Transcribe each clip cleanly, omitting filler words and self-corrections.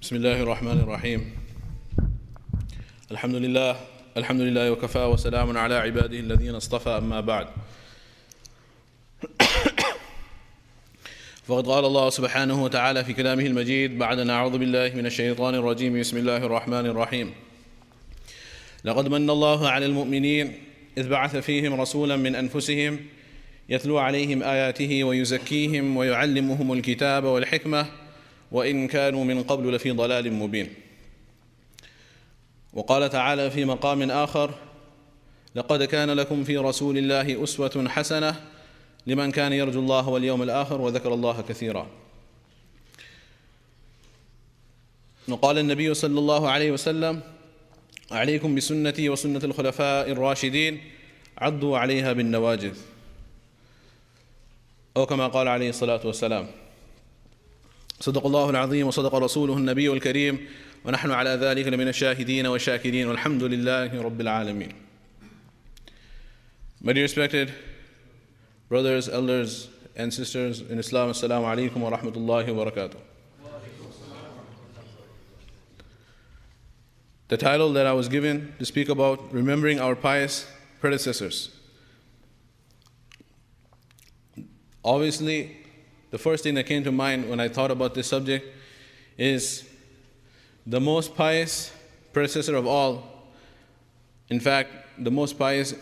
بسم الله الرحمن الرحيم الحمد لله وكفى وسلام على عباده الذين اصطفى أما بعد فقد قال الله سبحانه وتعالى في كلامه المجيد بعد أن أعوذ بالله من الشيطان الرجيم بسم الله الرحمن الرحيم لقد من الله على المؤمنين إذ بعث فيهم رسولا من أنفسهم يتلو عليهم آياته ويزكيهم ويعلمهم الكتاب والحكمة وإن كانوا من قبل لفي ضلال مبين. وقال تعالى في مقام آخر لقد كان لكم في رسول الله أسوة حسنة لمن كان يرجو الله واليوم الآخر وذكر الله كثيرا. وقال النبي صلى الله عليه وسلم عليكم بسنتي وسنة الخلفاء الراشدين عضوا عليها بالنواجذ، أو كما قال عليه الصلاة والسلام. صدق الله العظيم وصدق رسوله النبي الكريم ونحن على ذلك لمن الشاهدين والشاكرين والحمد لله رب العالمين. My dear respected brothers, elders and sisters in Islam, Assalamu alaikum wa rahmatullahi wa barakatuh. The title that I was given to speak about remembering our pious predecessors. Obviously, the first thing that came to mind when I thought about this subject is the most pious predecessor of all. In fact, the most pious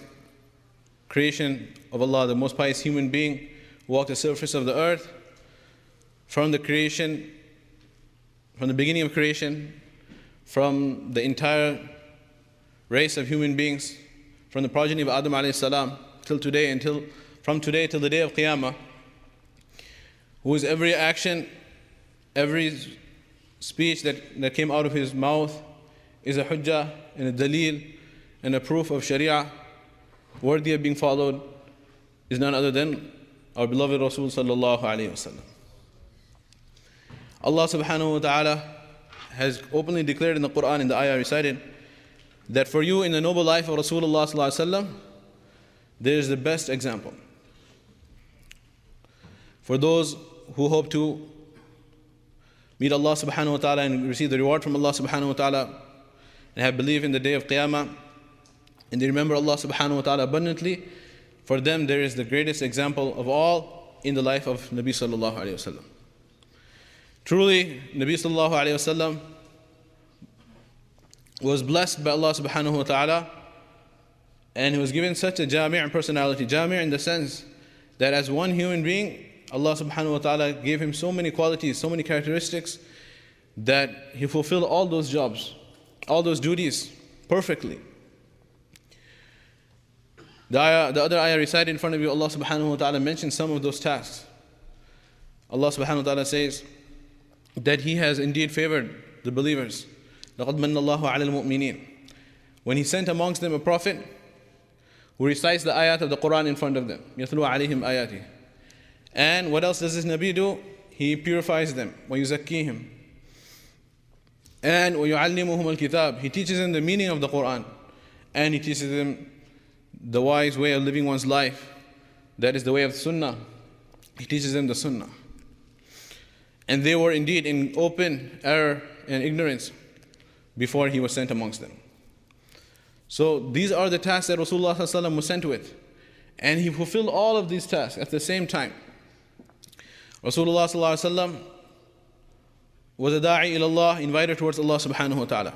creation of Allah, the most pious human being who walked the surface of the earth from the creation, from the beginning of creation, from the entire race of human beings, from the progeny of Adam alayhi salam till today, from today till the day of Qiyamah, whose every action, every speech that came out of his mouth is a hujjah and a dalil and a proof of sharia worthy of being followed, is none other than our beloved Rasul sallallahu alayhi wasallam. Allah subhanahu wa ta'ala has openly declared in the Quran, in the ayah recited, that for you in the noble life of Rasulullah sallallahu alayhi wasallam, there is the best example. For those who hope to meet Allah subhanahu wa ta'ala and receive the reward from Allah subhanahu wa ta'ala and have belief in the day of Qiyamah, and they remember Allah subhanahu wa ta'ala abundantly, for them there is the greatest example of all in the life of Nabi sallallahu alayhi wasallam. Truly, Nabi sallallahu alayhi wasallam was blessed by Allah subhanahu wa ta'ala, and he was given such a jami' personality. Jami' in the sense that as one human being, Allah subhanahu wa ta'ala gave him so many qualities, so many characteristics, that he fulfilled all those jobs, all those duties perfectly. The other ayah recited in front of you, Allah subhanahu wa ta'ala mentioned some of those tasks. Allah subhanahu wa ta'ala says that He has indeed favored the believers. لَقَدْ مَنَّ اللَّهُ عَلَى الْمُؤْمِنِينَ. When He sent amongst them a prophet who recites the ayat of the Quran in front of them. يَتْلُو عَلَيْهِمْ آيَاتِهِ. And what else does this Nabi do? He purifies them. وَيُزَكِّيهِمْ. And وَيُعَلِّمُهُمُ الْكِتَابِ. He teaches them the meaning of the Quran. And He teaches them the wise way of living one's life. That is the way of Sunnah. He teaches them the Sunnah. And they were indeed in open error and ignorance before He was sent amongst them. So these are the tasks that Rasulullah ﷺ was sent with. And He fulfilled all of these tasks at the same time. Rasulullah ﷺ was a da'i ila Allah, invited towards Allah subhanahu wa ta'ala.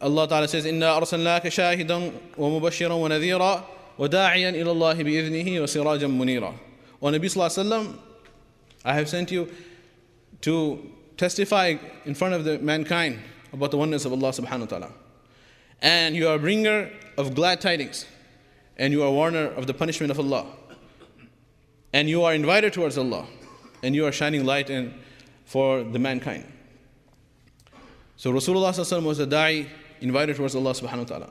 Allah ta'ala says, إِنَّا أَرْسَلْنَاكَ شَاهِدًا وَمُبَشِّرًا وَنَذِيرًا وَدَاعِيًا إِلَى اللَّهِ بِإِذْنِهِ وَسِرَاجًا مُنِيرًا. O Nabi sallallahu alayhi wa sallam, I have sent you to testify in front of the mankind about the oneness of Allah subhanahu wa ta'ala. And you are a bringer of glad tidings, and you are a warner of the punishment of Allah. And you are invited towards Allah, and you are shining light for the mankind. So Rasulullah sallallahu alaihi wasallam was a da'i invited towards Allah subhanahu wa ta'ala.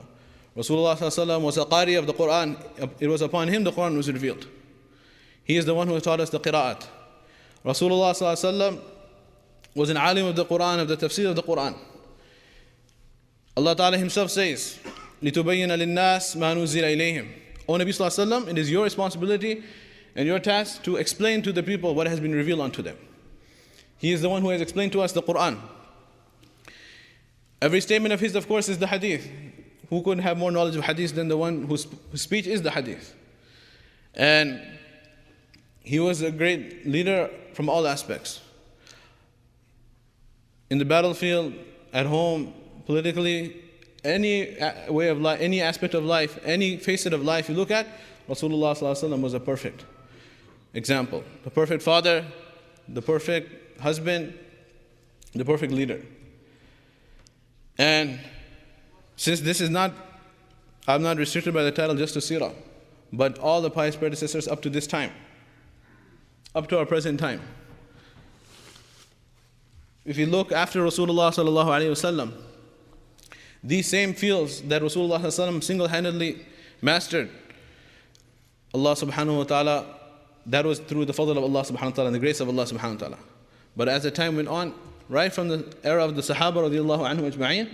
Rasulullah sallallahu alaihi wasallam was a qari of the Quran. It was upon him the Quran was revealed. He is the one who taught us the qira'at. Rasulullah sallallahu alaihi wasallam was an alim of the Quran, of the tafsir of the Quran. Allah ta'ala Himself says, لِتُبَيِّنَ لِلنَّاسِ مَا نُزِّلَ إِلَيْهِمْ. O Nabi sallallahu alaihi wasallam, it is your responsibility and your task to explain to the people what has been revealed unto them. He is the one who has explained to us the Quran. Every statement of his, of course, is the hadith. Who could have more knowledge of hadith than the one whose speech is the hadith? And he was a great leader from all aspects. In the battlefield, at home, politically, any way of life, any aspect of life, any facet of life you look at, Rasulullah ﷺ was a perfect example. The perfect father, the perfect husband, the perfect leader. And since this is not, I'm not restricted by the title just to Sirah, but all the pious predecessors up to this time, up to our present time. If you look after Rasulullah sallallahu alaihi wasallam, these same fields that Rasulullah sallallahu alaihi wasallam single-handedly mastered, Allah subhanahu wa ta'ala, that was through the fadl of Allah subhanahu wa ta'ala and the grace of Allah subhanahu wa ta'ala. But as the time went on, right from the era of the Sahaba radiallahu anhu ajma'in,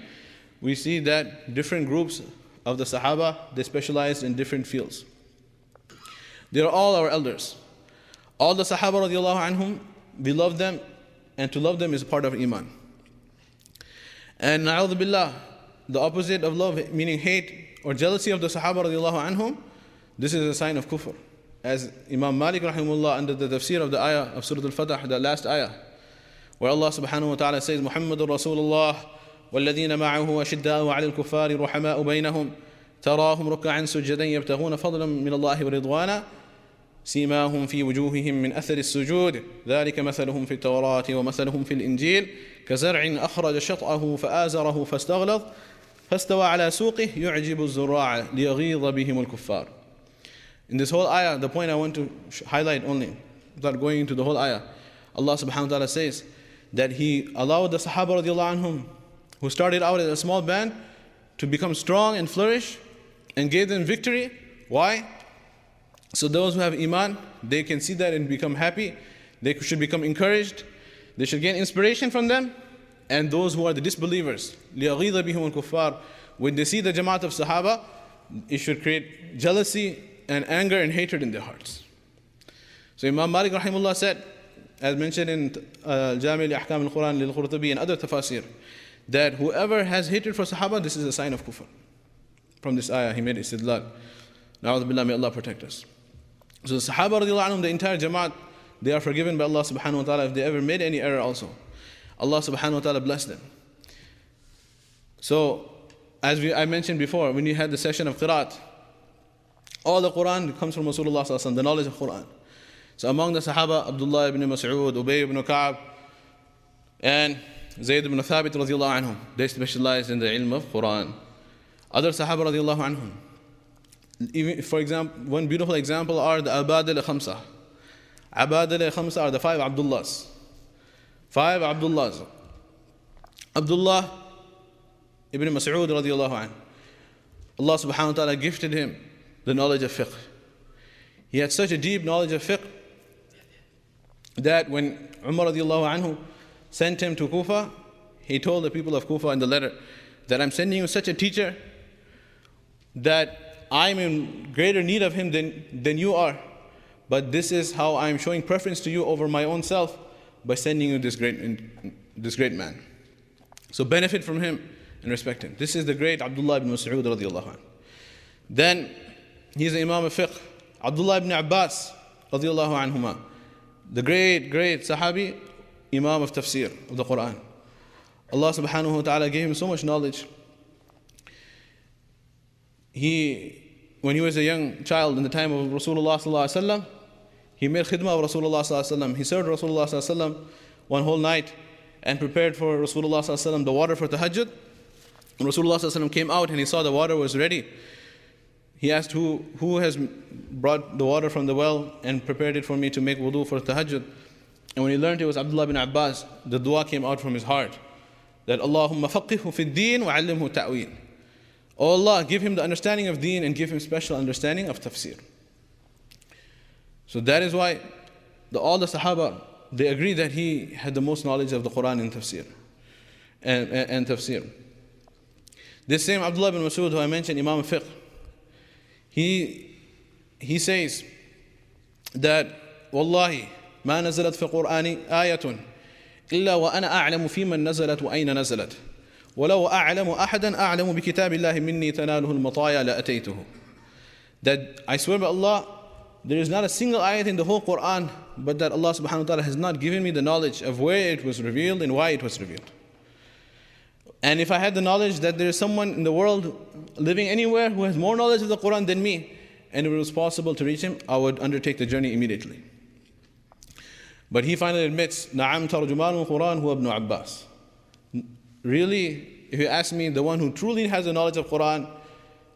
we see that different groups of the Sahaba, they specialized in different fields. They are all our elders. All the Sahaba radiallahu anhum, we love them, and to love them is part of Iman. And na'udhu billah, the opposite of love, meaning hate or jealousy of the Sahaba radiallahu anhum, this is a sign of kufr. As Imam Malik rahimahullah under the tafsir of the ayah of Surah Al-Fatah, the last ayah, where Allah subhanahu wa ta'ala says, Muhammadur Rasulullah, والذين معه أشداء على الكفار رحماء بينهم تراهم ركعا سجدا يبتغون فضلا من الله ورضوانا سيماهم في وجوههم من أثر السجود ذلك مثلهم في التوراة ومثلهم في الإنجيل كزرع أخرج شطأه فآزره فاستغلظ فاستوى على سوقه يعجب الزراع ليغيظ بهم الكفار. In this whole ayah, the point I want to highlight only, without going into the whole ayah, Allah subhanahu wa ta'ala says that He allowed the Sahaba radiallahu anhum, who started out as a small band, to become strong and flourish, and gave them victory. Why? So those who have Iman, they can see that and become happy. They should become encouraged. They should gain inspiration from them. And those who are the disbelievers, لِيَغِيظَ بِهِمُ الْكُفَّارِ, when they see the Jamaat of Sahaba, it should create jealousy and anger and hatred in their hearts. So Imam Malik rahimahullah said, as mentioned in Jami' al-Ahkam al-Quran lil-Qurtubi and other tafasir, that whoever has hatred for Sahaba, this is a sign of kufr. From this ayah, he made istidlal. Na'udhu billah, may Allah protect us. So the Sahaba radiallahu anhum, the entire Jamaat, they are forgiven by Allah subhanahu wa ta'ala if they ever made any error also. Allah subhanahu wa ta'ala bless them. So, as I mentioned before, when you had the session of Qiraat, all the Quran comes from Rasulullah sallallahu alaihi wasallam, the knowledge of Quran. So among the Sahaba, Abdullah ibn Mas'ud, Ubay ibn Ka'ab, and Zayd ibn Thabit radiallahu anhum, they specialized in the ilm of Quran. Other Sahaba radiallahu anhum, even, for example, one beautiful example are the Abad al-Khamsa. Abad al-Khamsa are the 5 Abdullahs. 5 Abdullahs. Abdullah ibn Mas'ud radiallahu anhu, Allah subhanahu wa ta'ala gifted him the knowledge of fiqh. He had such a deep knowledge of fiqh that when Umar radiallahu anhu sent him to Kufa, he told the people of Kufa in the letter that I'm sending you such a teacher that I'm in greater need of him than you are. But this is how I'm showing preference to you over my own self, by sending you this great man. So benefit from him and respect him. This is the great Abdullah ibn Mas'ud radiallahu anhu. Then he's the Imam of Fiqh, Abdullah ibn Abbas radiallahu anhuma, the great Sahabi, Imam of Tafsir of the Quran. Allah subhanahu wa ta'ala gave him so much knowledge. When he was a young child in the time of Rasulullah sallallahu alaihi wasallam, he made khidmah of Rasulullah sallallahu alaihi wasallam. He served Rasulullah sallallahu alaihi wasallam one whole night and prepared for Rasulullah sallallahu alaihi wasallam the water for tahajjud. When Rasulullah sallallahu alaihi wasallam came out and he saw the water was ready, he asked, who has brought the water from the well and prepared it for me to make wudu for tahajjud? And when he learned it was Abdullah bin Abbas, the dua came out from his heart, that Allahumma faqihhu fi d-din wa 'allimhu ta'wil. Oh Allah, give him the understanding of deen and give him special understanding of tafsir. So that is why all the Sahaba, they agree that he had the most knowledge of the Quran and tafsir. And tafsir. This same Abdullah bin Mas'ud who I mentioned, Imam al-Fiqh, he says that Wallahi, ma nazalat fi Qur'ani ayatun إلا وأنا أعلم في من نزلت وأين نزلت ولو أعلم أحدا أعلم بكتاب الله مني تناله المطايا لأتيته. That I swear by Allah, there is not a single ayat in the whole Quran but that Allah subhanahu wa ta'ala has not given me the knowledge of where it was revealed and why it was revealed. And if I had the knowledge that there is someone in the world living anywhere who has more knowledge of the Quran than me, and if it was possible to reach him, I would undertake the journey immediately. But he finally admits, Na'am tarjuman al-Quran huwa ibn Abbas. Really, if you ask me, the one who truly has the knowledge of Quran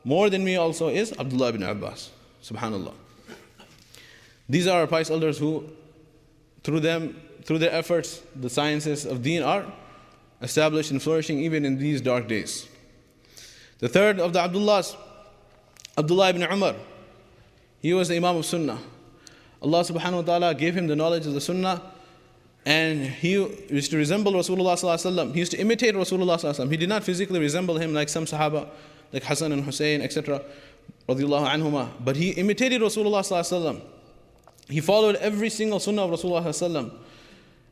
more than me also is Abdullah ibn Abbas. Subhanallah. These are our pious elders who, through their efforts, the sciences of deen are established and flourishing even in these dark days. The third of the Abdullahs, Abdullah ibn Umar. He was the Imam of Sunnah. Allah subhanahu wa ta'ala gave him the knowledge of the Sunnah, and he used to resemble Rasulullah sallallahu alaihi wasallam. He used to imitate Rasulullah sallallahu alaihi wasallam. He did not physically resemble him like some Sahaba, like Hassan and Hussein, etc. radiyallahu anhuma. But he imitated Rasulullah sallallahu alaihi wasallam. He followed every single Sunnah of Rasulullah sallallahu alaihi wasallam,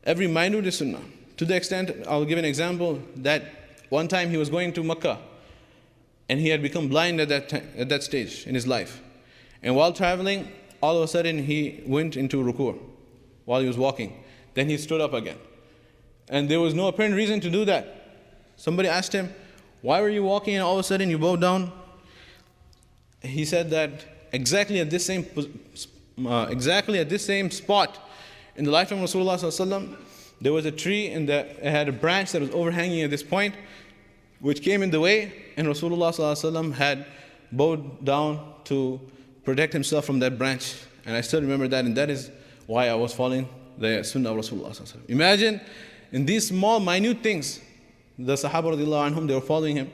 every minute Sunnah. To the extent, I'll give an example, that one time he was going to Makkah, and he had become blind at that stage in his life. And while traveling, all of a sudden he went into ruku' while he was walking. Then he stood up again. And there was no apparent reason to do that. Somebody asked him, why were you walking and all of a sudden you bowed down? He said that exactly at this same spot in the lifetime of Rasulullah sallallahu alaihi wasallam, there was a tree and it had a branch that was overhanging at this point, which came in the way, and Rasulullah sallallahu alaihi wasallam had bowed down to protect himself from that branch. And I still remember that, and that is why I was following the Sunnah of Rasulullah sallallahu alaihi wasallam. Imagine, in these small, minute things, the Sahaba radiallahu anhum, they were following him.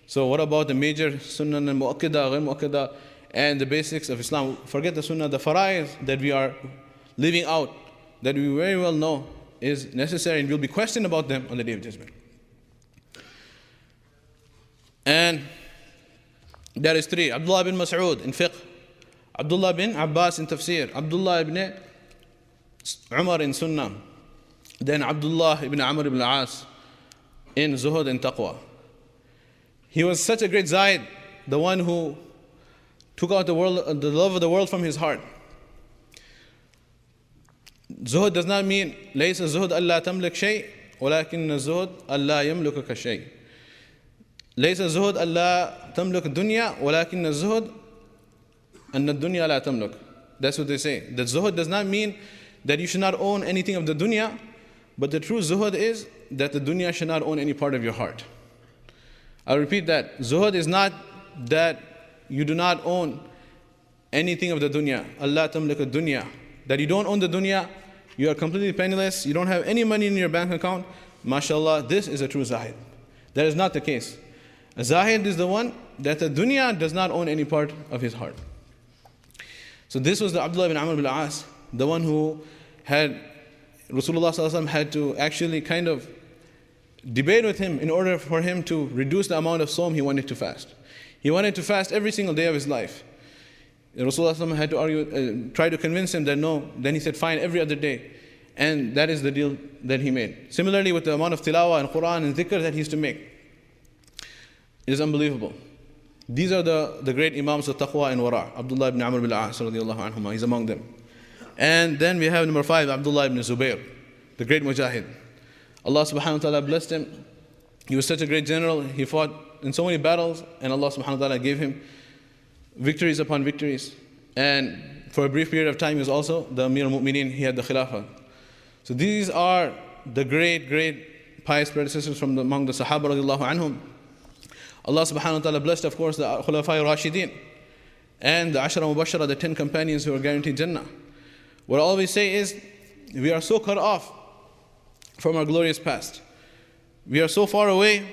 So what about the major Sunnah and Mu'akkidah, Ghair Mu'akkidah, and the basics of Islam? Forget the Sunnah, the Fara'id that we are living out, that we very well know is necessary, and we'll be questioned about them on the Day of Judgment. And that is three. Abdullah bin Mas'ud in fiqh, Abdullah bin Abbas in tafsir, Abdullah ibn Umar in sunnah, then Abdullah ibn Amr ibn al-As in zuhud and taqwa. He was such a great Zaid, the one who took out the love of the world from his heart. Zuhud does not mean ليس الزهد ألا تملك شيء ولكن الزهد ألا يملكك شيء. ليس الزهد ألا تملك الدنيا ولكن الزهد أن الدنيا لا تملك. That's what they say. That zuhud does not mean that you should not own anything of the dunya, but the true zuhud is that the dunya should not own any part of your heart. I'll repeat that. Zuhud is not that you do not own anything of the dunya. Allah tamlik ad-dunya. That you don't own the dunya, you are completely penniless, you don't have any money in your bank account. MashaAllah, this is a true Zahid. That is not the case. A Zahid is the one that the dunya does not own any part of his heart. So this was the Abdullah ibn Amr ibn al-As, the one who had Rasulullah sallallahu alaihi wasallam had to actually kind of debate with him in order for him to reduce the amount of Sawm he wanted to fast. He wanted to fast every single day of his life. Rasulullah sallallahu alaihi wasallam had to argue, try to convince him that no. Then he said, fine, every other day. And that is the deal that he made. Similarly with the amount of tilawah and Quran and dhikr that he used to make. It is unbelievable. These are the great Imams of Taqwa and Wara'. Abdullah ibn Amr ibn al-As radiallahu anhuma, he's among them. And then we have number 5, Abdullah ibn Zubayr, the great Mujahid. Allah subhanahu wa ta'ala blessed him. He was such a great general. He fought in so many battles, and Allah subhanahu wa ta'ala gave him victories upon victories. And for a brief period of time, he was also the Amir al-Mu'mineen. He had the Khilafah. So these are the great pious predecessors from among the Sahaba radiallahu anhum. Allah subhanahu wa ta'ala blessed, of course, the Khulafai Rashidin and the Ashara Mubashara, the 10 companions who are guaranteed Jannah. What I always say is, we are so cut off from our glorious past. We are so far away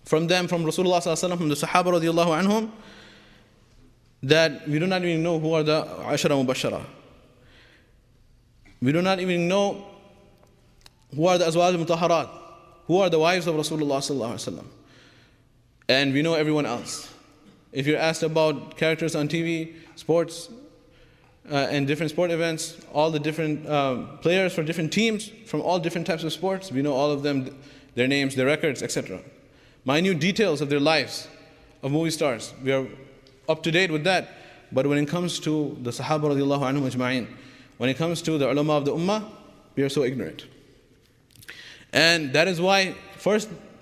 from them, from Rasulullah sallallahu alaihi wasallam, from the Sahaba radiallahu anhum, that we do not even know who are the Ashara Mubashara. We do not even know who are the Azwaj Mutahharat, who are the wives of Rasulullah sallallahu alaihi wasallam. And we know everyone else. If you're asked about characters on TV, sports, and different sport events, all the different players for different teams from all different types of sports. We know all of them, their names, their records, etc. Minute details of their lives, of movie stars. We are up to date with that. But when it comes to the Sahaba radiallahu anhum ajma'in, when it comes to the ulama of the ummah, we are so ignorant. And that is why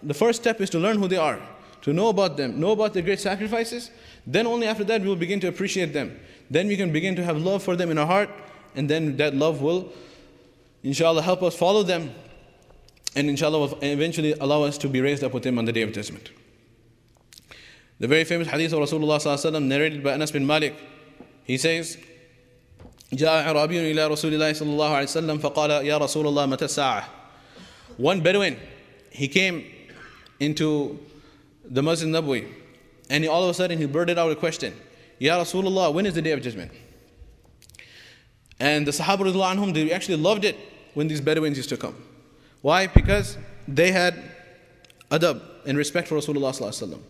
the first step is to learn who they are, to know about them, know about their great sacrifices. Then only after that we will begin to appreciate them. Then we can begin to have love for them in our heart, and then that love will, inshallah, help us follow them, and inshallah will eventually allow us to be raised up with them on the Day of Judgment. The very famous hadith of Rasulullah sallallahu alaihi wasallam, narrated by Anas bin Malik, he says, جاء عربي إلى رسول الله صلى الله عليه وسلم فقال يا رسول الله متى الساعة. One Bedouin, he came into the Masjid Nabawi, and all of a sudden he blurted out a question, Ya Rasulullah, when is the Day of Judgment? And the Sahaba radiallahu anhum, they actually loved it when these Bedouins used to come. Why? Because they had adab and respect for Rasulullah sallallahu alaihi wasallam.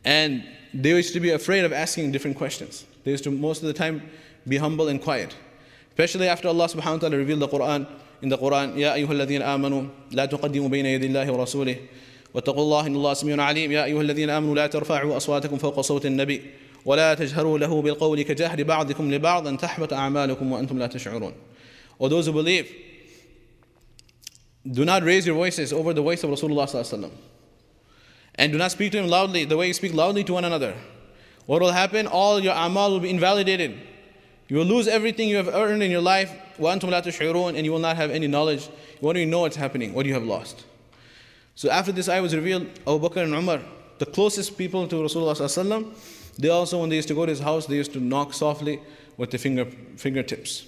And they used to be afraid of asking different questions. They used to most of the time be humble and quiet. Especially after Allah subhanahu wa ta'ala revealed the Quran, in the Quran, يا أيها الذين آمنوا لا تقدموا بين يدي الله ورسوله واتقوا الله إن الله سميع عليم يا أيها الذين آمنوا لا ترفعوا أصواتكم فوق صوت النبي ولا تجهروا له بالقول كجهر بعضكم لبعض أن تحبط أعمالكم وأنتم لا تشعرون. O those who believe, do not raise your voices over the voice of Rasulullah sallallahu alaihi wasallam, and do not speak to him loudly the way you speak loudly to one another. What will happen? All your amal will be invalidated. You will lose everything you have earned in your life, وَأَنْتُمْ لَا تُشْعِرُونَ, and you will not have any knowledge. You won't even know what's happening, what you have lost. So after this ayah was revealed, Abu Bakr and Umar, the closest people to Rasulullah sallallahu alaihi wasallam, they also, when they used to go to his house, they used to knock softly with the fingertips.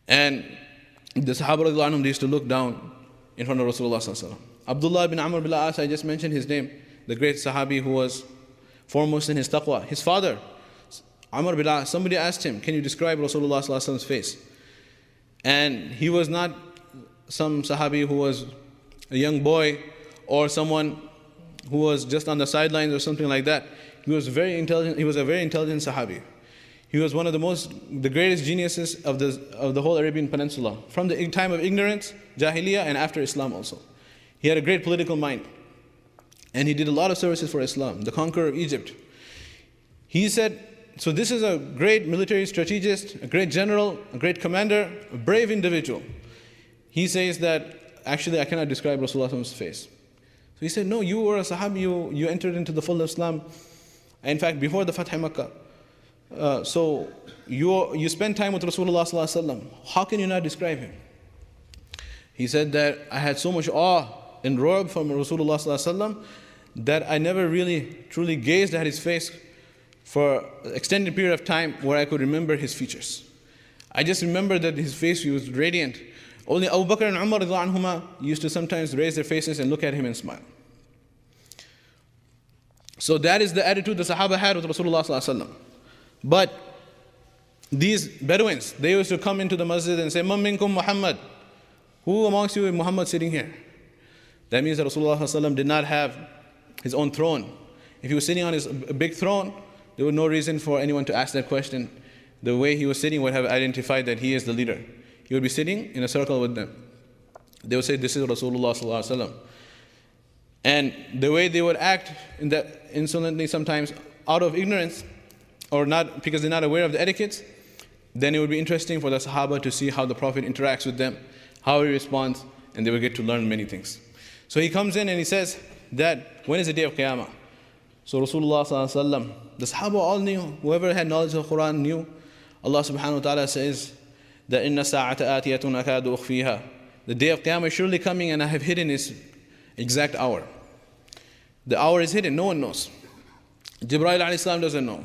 And the Sahaba radiallahu anhum, they used to look down in front of Rasulullah sallallahu alaihi wasallam. Abdullah bin Amr bin As, I just mentioned his name, the great Sahabi who was foremost in his taqwa. His father, Amr bin As, somebody asked him, can you describe Rasulullah sallallahu alaihi wasallam's face? And he was not some Sahabi who was a young boy or someone who was just on the sidelines or something like that. He was very intelligent. He was a very intelligent Sahabi. He was one of the greatest geniuses of the whole Arabian Peninsula, from the time of ignorance, Jahiliyyah, and after Islam also. He had a great political mind, and he did a lot of services for Islam, the conqueror of Egypt. He said, so this is a great military strategist, a great general, a great commander, a brave individual. He says that, actually I cannot describe Rasulullah's face. So he said, no, you were a Sahabi, you entered into the full Islam, in fact, before the Fath Makkah. So you spent time with Rasulullah sallallahu alaihi wasallam. How can you not describe him? He said that I had so much awe and ru'b from Rasulullah sallallahu alaihi wasallam that I never really truly gazed at his face for an extended period of time where I could remember his features. I just remember that his face was radiant. Only Abu Bakr and Umar radiallahu anhuma used to sometimes raise their faces and look at him and smile. So that is the attitude the Sahaba had with Rasulullah sallallahu alaihi wasallam. But these Bedouins, they used to come into the masjid and say, Man minkum Muhammad? Who amongst you is Muhammad sitting here? That means that Rasulullah sallallahu alaihi wasallam did not have his own throne. If he was sitting on his big throne, there was no reason for anyone to ask that question. The way he was sitting would have identified that he is the leader. He would be sitting in a circle with them. They would say, this is Rasulullah sallallahu alaihi wasallam. And the way they would act in that insolently sometimes out of ignorance, or not because they're not aware of the etiquettes, then it would be interesting for the Sahaba to see how the Prophet interacts with them, how he responds, and they will get to learn many things. So he comes in and he says that when is the day of Qiyamah? So Rasulullah sallallahu alaihi wasallam, the Sahaba all knew, whoever had knowledge of the Quran knew. Allah subhanahu wa ta'ala says that inna sa'ata atiyatun akadu ukhfiha. The day of Qiyamah is surely coming and I have hidden its exact hour. The hour is hidden, no one knows. Jibreel alayhi salam doesn't know.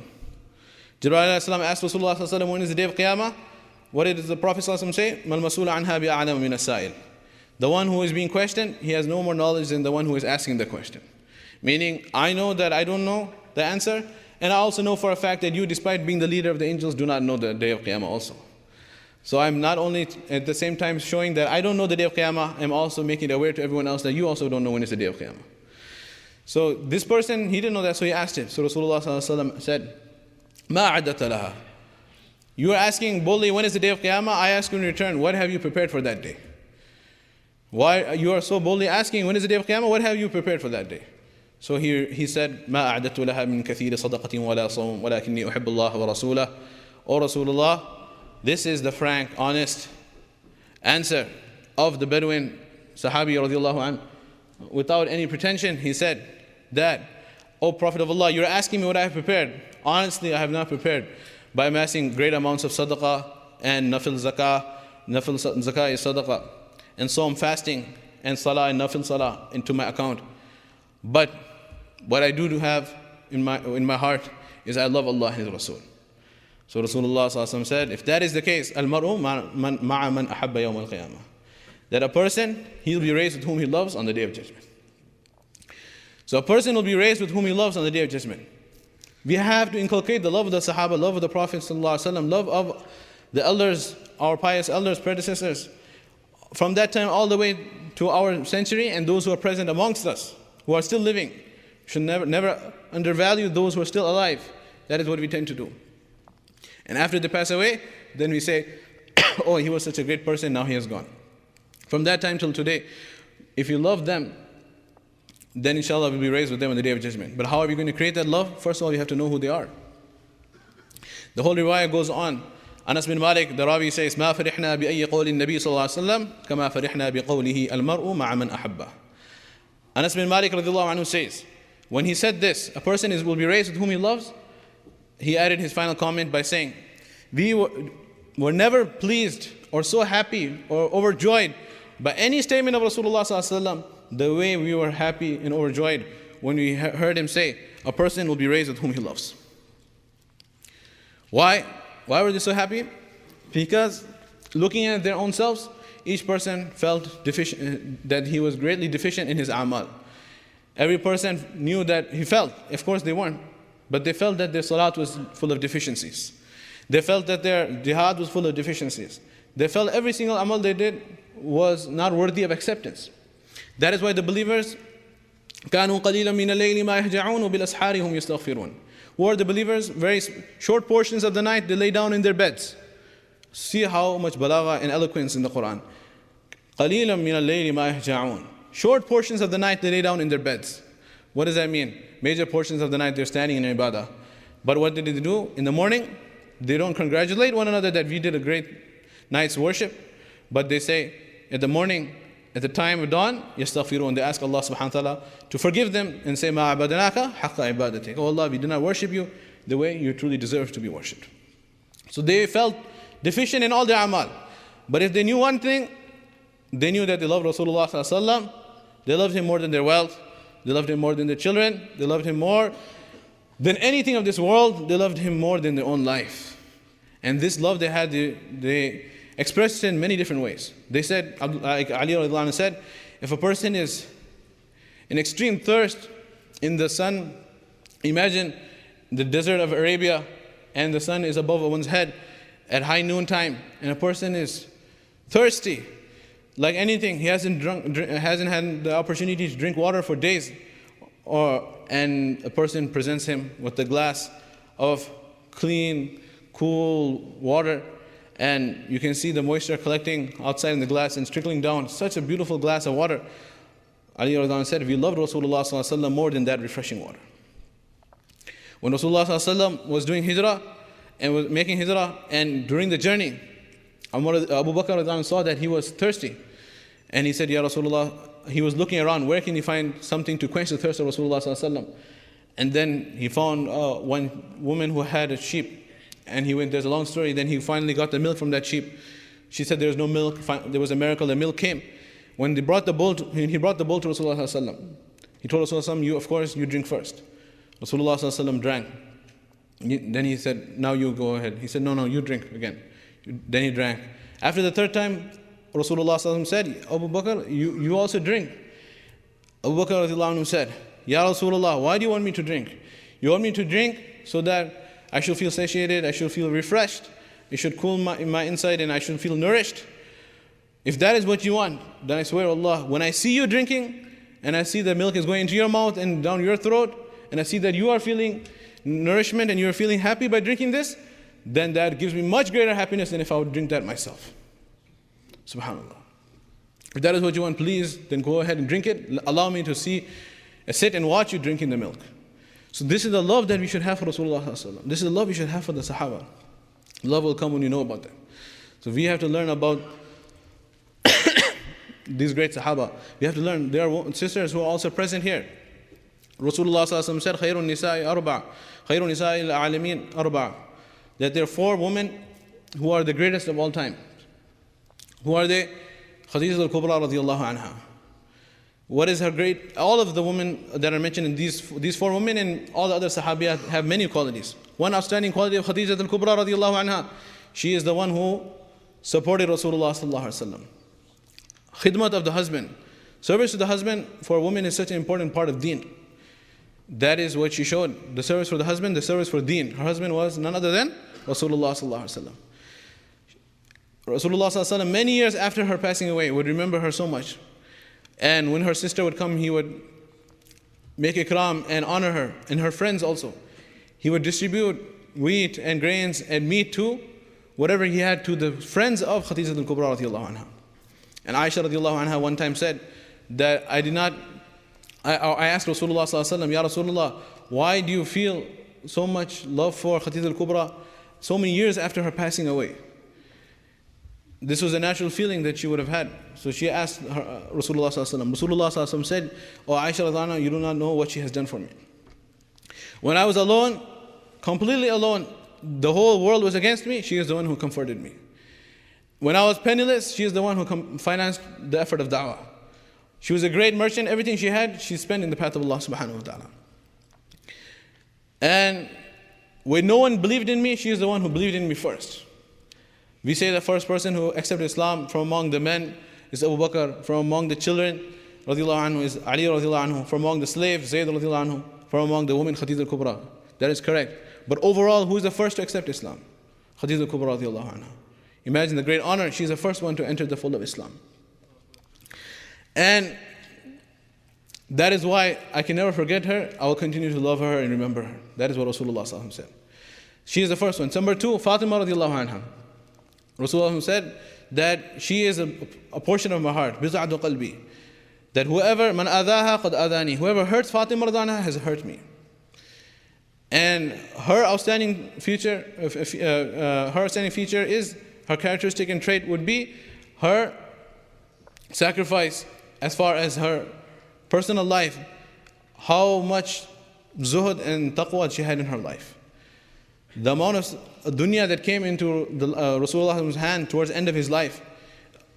Jibreel alayhi salam asked Rasulullah sallallahu alaihi wasallam, when is the day of Qiyamah? What did the Prophet sallallahu alaihi wasallam say? Mal mas'ul anha bi'a'lam min as-sa'il. The one who is being questioned, he has no more knowledge than the one who is asking the question. Meaning, I know that I don't know the answer, and I also know for a fact that you, despite being the leader of the angels, do not know the day of Qiyamah also. So I'm not only at the same time showing that I don't know the day of Qiyamah, I'm also making it aware to everyone else that you also don't know when is the day of Qiyamah. So this person, he didn't know that, so he asked him. So Rasulullah sallallahu alaihi wasallam said, مَا عَدَّتَ لَهَا. You are asking boldly, when is the day of Qiyamah? I ask you in return, what have you prepared for that day? Why you are so boldly asking, when is the day of Qiyamah? What have you prepared for that day? So here he said, ما أعددت لها من كثير صدقة ولا صوم ولكني أحب الله ورسوله. O Rasulullah, this is the frank, honest answer of the Bedouin Sahabi radiallahu anhu. Without any pretension, he said that, O Prophet of Allah, you're asking me what I have prepared. Honestly, I have not prepared by amassing great amounts of sadaqah and nafil zakah. Nafil zakah is sadaqah. And so I'm fasting and salah and nafil salah into my account. But what I do have in my heart is I love Allah and His Rasul. So Rasulullah sallallahu alaihi wasallam said, if that is the case, al-mar'u ma'a man ahabba yawm al-qiyamah, that a person, he'll be raised with whom he loves on the day of judgment. So a person will be raised with whom he loves on the day of judgment. We have to inculcate the love of the Sahaba, love of the Prophet sallallahu alaihi wasallam, love of the elders, our pious elders, predecessors, from that time all the way to our century, and those who are present amongst us, who are still living. We should never undervalue those who are still alive. That is what we tend to do. And after they pass away, then we say, oh, he was such a great person, now he has gone. From that time till today, if you love them, then inshallah we'll be raised with them on the day of judgment. But how are we going to create that love? First of all, you have to know who they are. The whole riwayah goes on. Anas bin Malik, the Rawi says, مَا فَرِحْنَا بِأَيِّ قَوْلِ النَّبِي صلى الله عليه وسلم كَمَا فَرِحْنَا بِقَوْلِهِ الْمَرْءُ مَعَ مَنْ أَحَبَّهُ. Anas bin Malik radiallahu anhu says, when he said this, a person will be raised with whom he loves, he added his final comment by saying, we were never pleased or so happy or overjoyed by any statement of Rasulullah sallallahu alaihi wasallam the way we were happy and overjoyed when we heard him say, a person will be raised with whom he loves. Why? Why were they so happy? Because looking at their own selves, each person felt deficient, that he was greatly deficient in his amal. Every person knew that he felt, of course they weren't, but they felt that their salat was full of deficiencies. They felt that their jihad was full of deficiencies. They felt every single amal they did was not worthy of acceptance. That is why the believers, كَانُوا قَلِيلًا مِنَ اللَّيْلِ مَا يَهْجَعُونَ وَبِالْأَسْحَارِ هُمْ يَسْتَغْفِرُونَ. Who are the believers? Very short portions of the night, they lay down in their beds. See how much balagha and eloquence in the Quran. قَلِيلًا مِنَ اللَّيْلِ مَا يَهْجَعُونَ. Short portions of the night, they lay down in their beds. What does that mean? Major portions of the night, they're standing in ibadah. But what did they do? In the morning, they don't congratulate one another that we did a great night's worship, but they say, at the morning, at the time of dawn, yastaghfirun. They ask Allah subhanahu wa ta'ala to forgive them and say, Ma abadanaka haqqa ibadatik. Oh Allah, we did not worship you the way you truly deserve to be worshipped. So they felt deficient in all their amal. But if they knew one thing, they knew that they loved Rasulullah sallallahu alaihi wasallam. They loved him more than their wealth. They loved him more than their children. They loved him more than anything of this world. They loved him more than their own life. And this love they had, they expressed it in many different ways. They said, like Ali radiallahu anhu said, if a person is in extreme thirst in the sun, imagine the desert of Arabia and the sun is above one's head at high noon time, and a person is thirsty like anything. He hasn't had the opportunity to drink water for days, and a person presents him with a glass of clean, cool water, and you can see the moisture collecting outside in the glass and trickling down. Such a beautiful glass of water. Ali radiallahu anhu said, we loved Rasulullah sallallahu alaihi wasallam more than that refreshing water. When Rasulullah sallallahu alaihi wasallam was doing hijrah and was making hijrah, and during the journey, Abu Bakr radiallahu anhu saw that he was thirsty, and he said, Ya Rasulullah, he was looking around, where can he find something to quench the thirst of Rasulullah sallallahu alaihi wasallam? And then he found one woman who had a sheep. And he went, there's a long story, then he finally got the milk from that sheep. She said there was no milk, there was a miracle, the milk came. When he brought the bowl to Rasulullah, he told Rasulullah, you, of course, you drink first. Rasulullah drank. Then he said, now you go ahead. He said, no, you drink again. Then he drank. After the third time, Rasulullah said, Abu Bakr, you also drink. Abu Bakr said, Ya Rasulullah, why do you want me to drink? You want me to drink so that I should feel satiated, I should feel refreshed, it should cool my inside, and I should feel nourished. If that is what you want, then I swear Allah, when I see you drinking, and I see the milk is going into your mouth and down your throat, and I see that you are feeling nourishment and you are feeling happy by drinking this, then that gives me much greater happiness than if I would drink that myself. Subhanallah. If that is what you want, please, then go ahead and drink it. Allow me to sit and watch you drinking the milk. So this is the love that we should have for Rasulullah. This is the love we should have for the Sahaba. Love will come when you know about them. So we have to learn about these great Sahaba. We have to learn. There are sisters who are also present here. Rasulullah said, "Khairun nisa'i arba', khairun nisa'i al-alamin arba'." That there are 4 women who are the greatest of all time. Who are they? Khadija al-Kubra radiyallahu anha. What is her great? All of the women that are mentioned in these 4 women and all the other Sahabiyat have many qualities. One outstanding quality of Khadija al-Kubra radiyallahu anha, she is the one who supported Rasulullah sallallahu alaihi wasallam. Khidmat of the husband. Service to the husband for a woman is such an important part of deen. That is what she showed. The service for the husband, the service for deen. Her husband was none other than Rasulullah sallallahu alaihi wasallam. Rasulullah sallallahu alaihi wasallam, many years after her passing away, would remember her so much. And when her sister would come, he would make ikram and honor her, and her friends also. He would distribute wheat and grains and meat too, whatever he had, to the friends of Khadija al-Kubra radiallahu anha. And Aisha radiallahu anha one time said that I asked Rasulullah sallallahu alaihi wasallam, Ya Rasulullah, why do you feel so much love for Khadija al-Kubra so many years after her passing away? This was a natural feeling that she would have had. So she asked Rasulullah sallallahu alaihi wasallam. Rasulullah sallallahu alaihi wasallam said, "Oh Aisha radiallahu anha, you do not know what she has done for me. When I was alone, completely alone, the whole world was against me, she is the one who comforted me. When I was penniless, she is the one who financed the effort of da'wah. She was a great merchant. Everything she had, she spent in the path of Allah subhanahu wa ta'ala. And when no one believed in me, she is the one who believed in me first. We say the first person who accepted Islam from among the men is Abu Bakr, from among the children radiallahu anhu is Ali radiallahu anhu, from among the slaves Zayd radiallahu anhu, from among the women Khadija al-Kubra. That is correct. But overall, who is the first to accept Islam? Khadija al-Kubra radiallahu anha. Imagine the great honor. She is the first one to enter the fold of Islam. And that is why I can never forget her. I will continue to love her and remember her. That is what Rasulullah sallallahu alaihi wasallam said. She is the first one. Number 2, Fatima radiallahu anha. Rasulullah said that she is a portion of my heart, biz'atu qalbi. That whoever, man adaha qad adani, whoever hurts Fatima radiallahu anha has hurt me. And her outstanding feature is, her characteristic and trait would be her sacrifice as far as her personal life, how much zuhud and taqwa she had in her life. The amount of dunya that came into Rasulullah's hand towards the end of his life,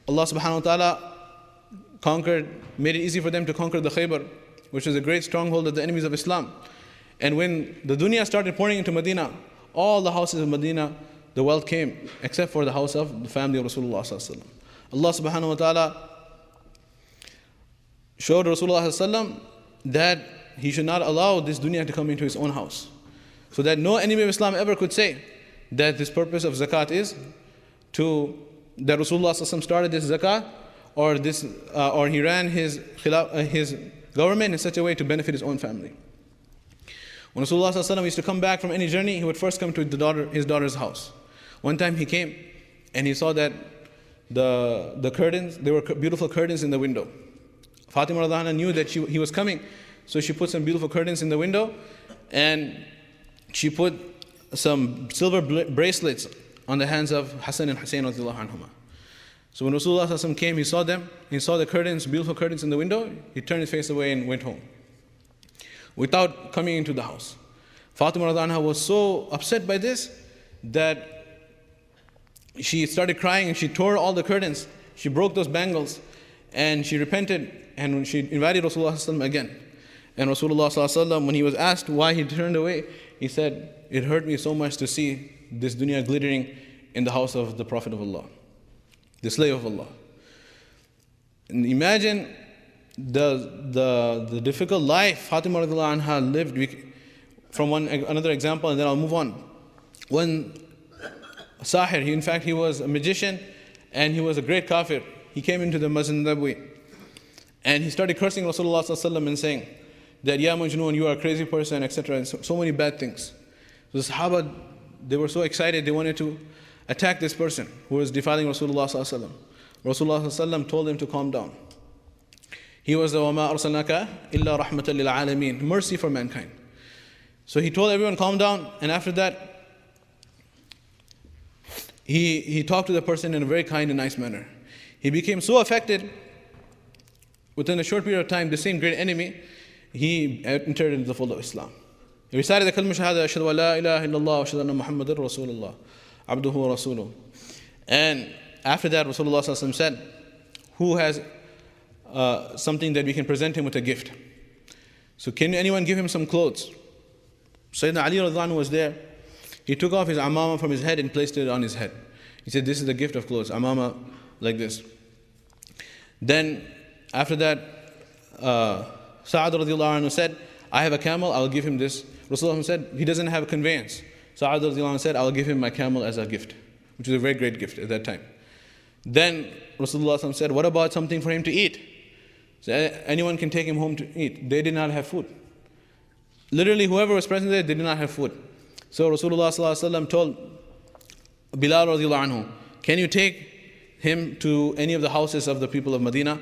Allah subhanahu wa ta'ala made it easy for them to conquer the Khaybar, which was a great stronghold of the enemies of Islam. And when the dunya started pouring into Medina, all the houses of Medina, the wealth came, except for the house of the family of Rasulullah sallallahu alaihi wasallam. Allah subhanahu wa ta'ala showed Rasulullah sallallahu alaihi wasallam that he should not allow this dunya to come into his own house. So that no enemy of Islam ever could say that this purpose of zakat is that Rasulullah sallallahu alaihi wasallam started this zakat, or he ran his government in such a way to benefit his own family. When Rasulullah sallallahu alaihi wasallam used to come back from any journey, he would first come to his daughter's house. One time he came and he saw that the curtains, there were beautiful curtains in the window. Fatima radiallahu anha knew that he was coming, so she put some beautiful curtains in the window, and she put some silver bracelets on the hands of Hassan and Hussein radiallahu anhuma. So when Rasulullah sallallahu alaihi wasallam came, he saw them, he saw the curtains, beautiful curtains in the window, he turned his face away and went home, without coming into the house. Fatima radiallahu anha was so upset by this that she started crying and she tore all the curtains. She broke those bangles and she repented, and she invited Rasulullah sallallahu alaihi wasallam again. And Rasulullah sallallahu alaihi wasallam, when he was asked why he turned away, he said, "It hurt me so much to see this dunya glittering in the house of the Prophet of Allah, the slave of Allah." And imagine the difficult life Fatima radiallahu anha lived. From another example, and then I'll move on. One Sahir, he was a magician, and he was a great kafir. He came into the Masjid Nabawi, and he started cursing Rasulullah sallallahu alaihi wasallam and saying that, "Ya Majnoon, you are a crazy person," etc. and so many bad things. So the Sahaba they were so excited, they wanted to attack this person who was defiling Rasulullah sallallahu alaihi wasallam. Rasulullah sallallahu alaihi wasallam told them to calm down. He was the وَمَا أَرْسَلْنَاكَ إِلَّا رَحْمَةً لِلْعَالَمِينَ, mercy for mankind. So he told everyone, calm down, and after that, he talked to the person in a very kind and nice manner. He became so affected, within a short period of time, the same great enemy, he entered into the fold of Islam. He recited the kalma shahada, ashhadu wa la ilaha illallah wa ashhadu anna Muhammadan Rasulullah, abduhu wa rasuluh. And after that, Rasulullah sallallahu alaihi wasallam said, who has something that we can present him with a gift? So can anyone give him some clothes? Sayyidina Ali radhiyallahu anhu was there. He took off his amama from his head and placed it on his head. He said, this is the gift of clothes, amama like this. Then after that, Sa'ad radhiyallahu anhu said, I have a camel, I'll give him this. Rasulullah said, he doesn't have a conveyance. Sa'ad radhiyallahu anhu said, I'll give him my camel as a gift, which was a very great gift at that time. Then Rasulullah said, what about something for him to eat? So anyone can take him home to eat. They did not have food. Literally, whoever was present there, they did not have food. So Rasulullah told Bilal radhiyallahu anhu, can you take him to any of the houses of the people of Medina?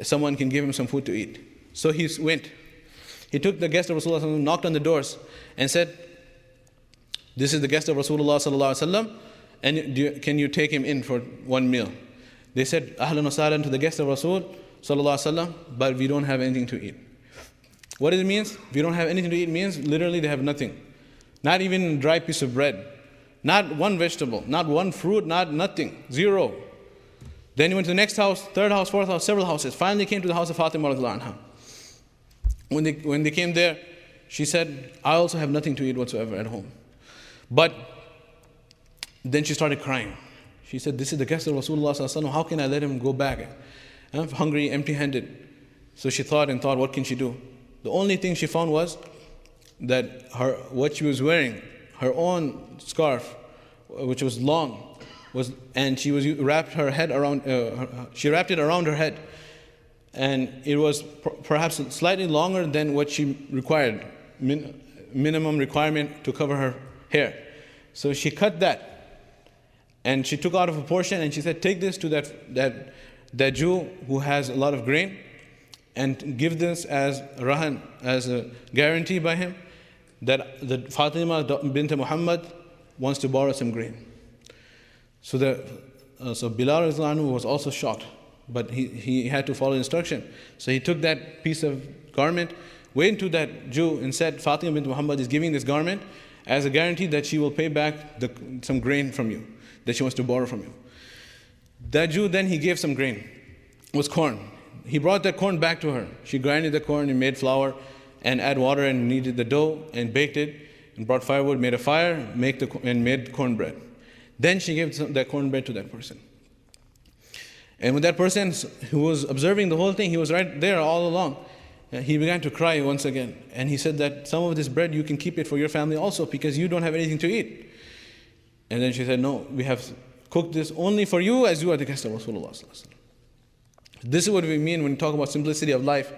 Someone can give him some food to eat. So he went. He took the guest of Rasulullah, knocked on the doors, and said, this is the guest of Rasulullah, and can you take him in for one meal? They said, Ahlan wa sahlan to the guest of Rasul, but we don't have anything to eat. What does it mean? We don't have anything to eat means literally they have nothing. Not even a dry piece of bread. Not one vegetable. Not one fruit. Not nothing. Zero. Then he went to the next house, third house, fourth house, several houses. Finally came to the house of Fatima radhiyallahu anha. When they came there, she said, I also have nothing to eat whatsoever at home. But then she started crying. She said, this is the guest of Rasulullah sallallahu alaihi wasallam. How can I let him go back? I'm hungry, empty-handed. So she thought, what can she do? The only thing she found was that what she was wearing, her own scarf, which was long, and she wrapped her head around. She wrapped it around her head, and it was perhaps slightly longer than what she required, minimum requirement to cover her hair. So she cut that, and she took out of a portion, and she said, "Take this to that Jew who has a lot of grain, and give this as rahan, as a guarantee by him that the Fatima bint Muhammad wants to borrow some grain." So Bilal radhiyallahu anhu was also shocked, but he had to follow instruction. So he took that piece of garment, went to that Jew and said, Fatima bint Muhammad is giving this garment as a guarantee that she will pay back some grain from you, that she wants to borrow from you. That Jew then he gave some grain. It was corn. He brought that corn back to her. She grinded the corn and made flour and add water and kneaded the dough and baked it and brought firewood, made a fire, and made cornbread. Then she gave that cornbread to that person. And when that person who was observing the whole thing, he was right there all along, he began to cry once again. And he said that some of this bread you can keep it for your family also because you don't have anything to eat. And then she said, no, we have cooked this only for you as you are the guest of Rasulullah. This is what we mean when we talk about simplicity of life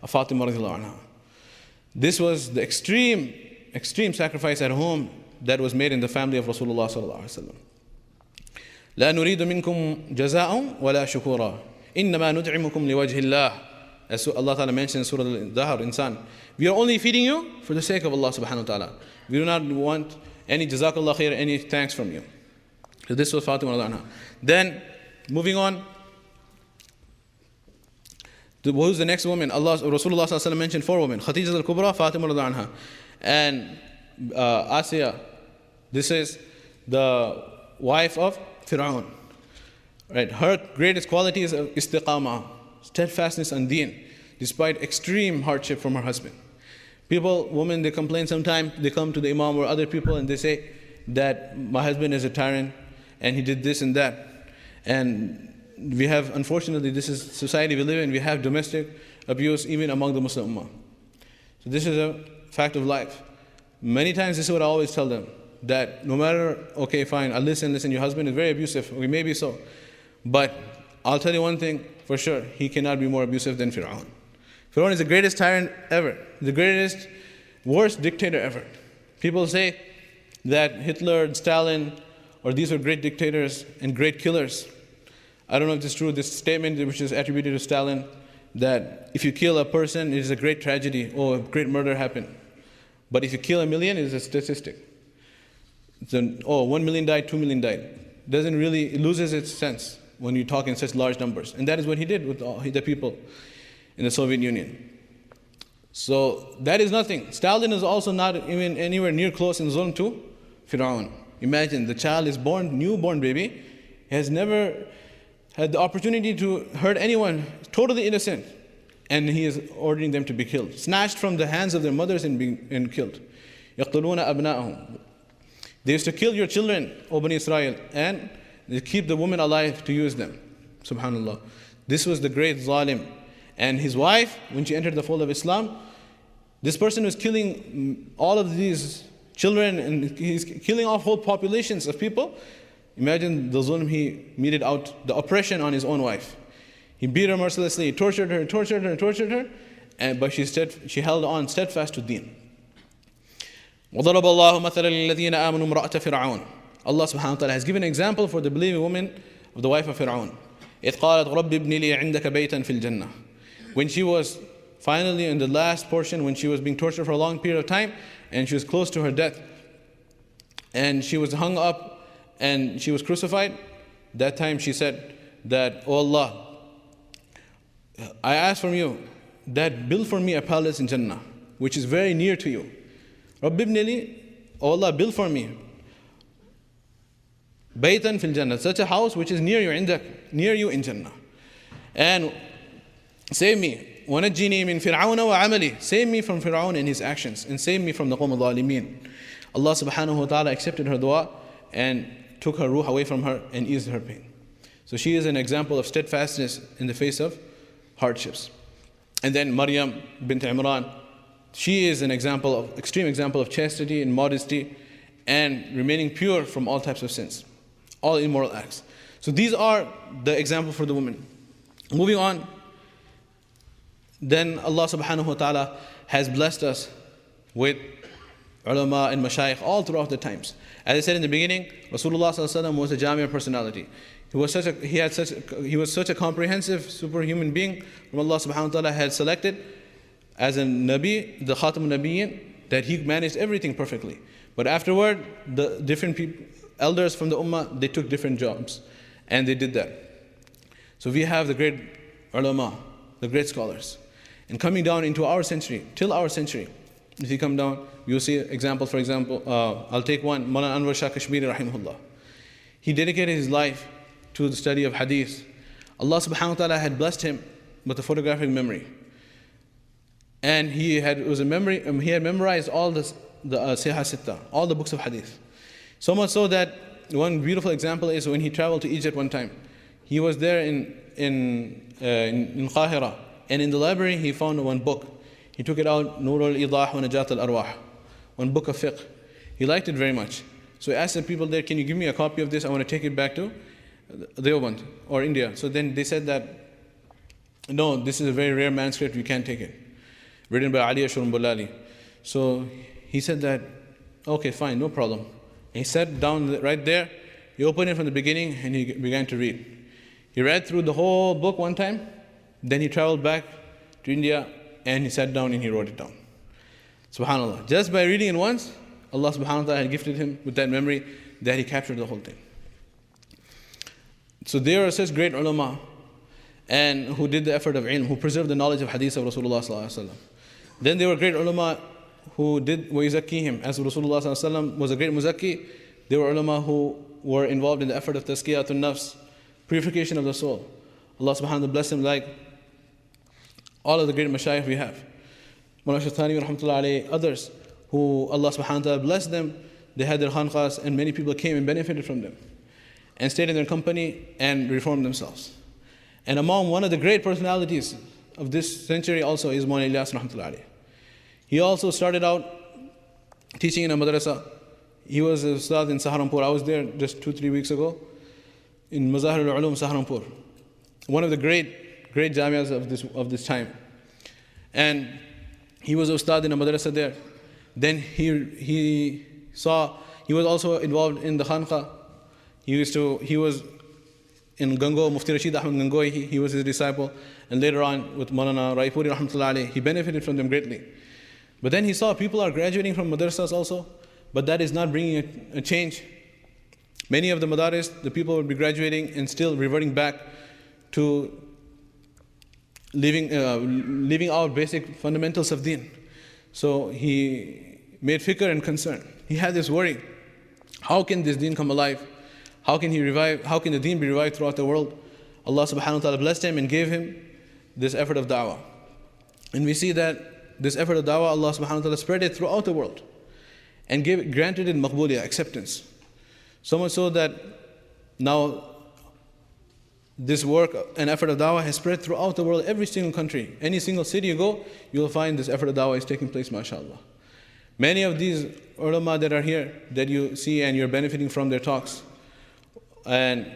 of Fatima radhiyallahu anha. This was the extreme sacrifice at home that was made in the family of Rasulullah sallallahu alaihi wasallam. لا نريد منكم جزاء ولا شكورا إنما ندعمكم لوجه الله. As Allah Ta'ala mentioned in Surah Al-Dahr, Insan. We are only feeding you for the sake of Allah subhanahu wa ta'ala. We do not want any jazakallah khair, any thanks from you. So this was Fatima radhiyallahu anha. Then, moving on, who's the next woman? Rasulullah sallallahu alaihi wasallam mentioned 4 women. Khadija al-Kubra, Fatima radhiyallahu anha, and Asiya. This is the wife of Fir'aun. Right? Her greatest quality is istiqamah, steadfastness on deen, despite extreme hardship from her husband. Women, they complain sometimes, they come to the imam or other people and they say that my husband is a tyrant and he did this and that. And we have, unfortunately, this is society we live in, we have domestic abuse even among the Muslim Ummah. So this is a fact of life. Many times this is what I always tell them, that no matter, okay, fine, I'll listen, your husband is very abusive, okay, maybe so. But I'll tell you one thing for sure, he cannot be more abusive than Fir'aun. Fir'aun is the greatest tyrant ever, the worst dictator ever. People say that Hitler and Stalin, or these were great dictators and great killers. I don't know if this is true, this statement which is attributed to Stalin, that if you kill a person, it is a great tragedy, or a great murder happened. But if you kill 1 million, it is a statistic. So, 1 million died, 2 million died. It loses its sense when you talk in such large numbers. And that is what he did with all the people in the Soviet Union. So that is nothing. Stalin is also not even anywhere near close in zulm to Fir'aun. Imagine, the child is born, newborn baby, has never had the opportunity to hurt anyone, totally innocent, and he is ordering them to be killed, snatched from the hands of their mothers and killed. يَقْتُلُونَ أَبْنَاءَهُم. They used to kill your children, O Bani Israel, and they keep the women alive to use them. Subhanallah. This was the great zalim. And his wife, when she entered the fold of Islam, this person was killing all of these children, and he's killing off whole populations of people. Imagine the zulm he meted out, the oppression on his own wife. He beat her mercilessly, he tortured her, but she held on steadfast to deen. وَضَرَبَ اللَّهُ مَثَلًا لِلَّذِينَ آمَنُوا امْرَأَةَ فِرْعَوْنَ. Allah subhanahu wa ta'ala has given an example for the believing woman of the wife of Fir'aun. إِذْ قَالَتْ رَبِّ ابْنِ لِي عِنْدَكَ بَيْتًا فِي الْجَنَّةِ. When she was finally in the last portion, when she was being tortured for a long period of time, and she was close to her death, and she was hung up, and she was crucified, that time she said that, "O Allah, I ask from you that build for me a palace in Jannah, which is very near to you. Rabbi ibn li, O Allah, build for me baytan fil Jannah, such a house which is near you in Jannah. And save me, وَنَجِّنِي مِن فِرْعَوْنَ وَعَمَلِهِ. Save me from Fir'aun and his actions, and save me from the qawm al-zalimin." Allah subhanahu wa ta'ala accepted her dua and took her ruh away from her and eased her pain. So she is an example of steadfastness in the face of hardships. And then Maryam bint Imran, she is an extreme example of chastity and modesty and remaining pure from all types of sins, all immoral acts. So these are the example for the woman. Moving on, then Allah subhanahu wa ta'ala has blessed us with ulama and mashayikh all throughout the times. As I said in the beginning, Rasulullah ﷺ was a Jamia personality. He was such a comprehensive, superhuman being from Allah subhanahu wa ta'ala had selected as a Nabi, the Khatam al-Nabiyyin, that he managed everything perfectly. But afterward, the different elders from the Ummah, they took different jobs, and they did that. So we have the great ulama, the great scholars. And coming down into our century, till our century, if you come down, you'll see examples. For example, I'll take one, Mawlana Anwar Shah Kashmiri rahimahullah. He dedicated his life to the study of hadith. Allah subhanahu wa ta'ala had blessed him with a photographic memory. And he had memorized all the Sihah Sitta, all the books of hadith. So much so that one beautiful example is when he traveled to Egypt one time. He was there in Qahira, and in the library he found one book. He took it out, Nur al-Idah wa Najat al-Arwah, one book of fiqh. He liked it very much. So he asked the people there, "Can you give me a copy of this? I want to take it back to Dawah or India." So then they said that, "No, this is a very rare manuscript, you can't take it. Written by Ali Ashur-Bulali." So he said that, "Okay, fine, no problem." And he sat down right there, he opened it from the beginning, and he began to read. He read through the whole book one time, then he traveled back to India, and he sat down and he wrote it down. SubhanAllah. Just by reading it once, Allah subhanahu wa ta'ala had gifted him with that memory that he captured the whole thing. So there are such great ulama and who did the effort of ilm, who preserved the knowledge of hadith of Rasulullah sallallahu alaihi wasallam. Then there were great ulama who did وَيُزَكِّيهِمْ. As Rasulullah sallallahu alaihi wasallam was a great muzakki, there were ulama who were involved in the effort of tazkiyatun nafs, purification of the soul. Allah subhanahu wa ta'ala bless him like all of the great mashayikh we have. Mawlana Shathani rahmatullah alayhi, others who Allah subhanahu wa ta'ala blessed them, they had their khanqahs and many people came and benefited from them and stayed in their company and reformed themselves. And among one of the great personalities of this century also is Mawlana Ilyas rahmatullah alayhi. He also started out teaching in a madrasa. He was a ustad in Saharanpur. I was there just 2-3 weeks ago in Mazahir al-Ulum Saharanpur, one of the great jamias of this time. And he was a ustad in a madrasa there. Then he He was also involved in the Khanqa. He was in Gango, Mufti Rashid Ahmed Gangohi, he was his disciple. And later on with Maulana Raipuri rahmatullahi alayhi, he benefited from them greatly. But then he saw people are graduating from madrasas also, but that is not bringing a change. Many of the madaris, the people would be graduating and still reverting back to leaving out basic fundamentals of deen. So he made fikr and concern. He had this worry. How can this deen come alive? How can the deen be revived throughout the world? Allah subhanahu wa ta'ala blessed him and gave him this effort of da'wah. And we see that this effort of da'wah, Allah subhanahu wa ta'ala spread it throughout the world and granted it maqbuliyah, acceptance. So much so that now this work and effort of da'wah has spread throughout the world, every single country. Any single city you go, you will find this effort of da'wah is taking place, mashallah. Many of these ulama that are here, that you see and you're benefiting from their talks, and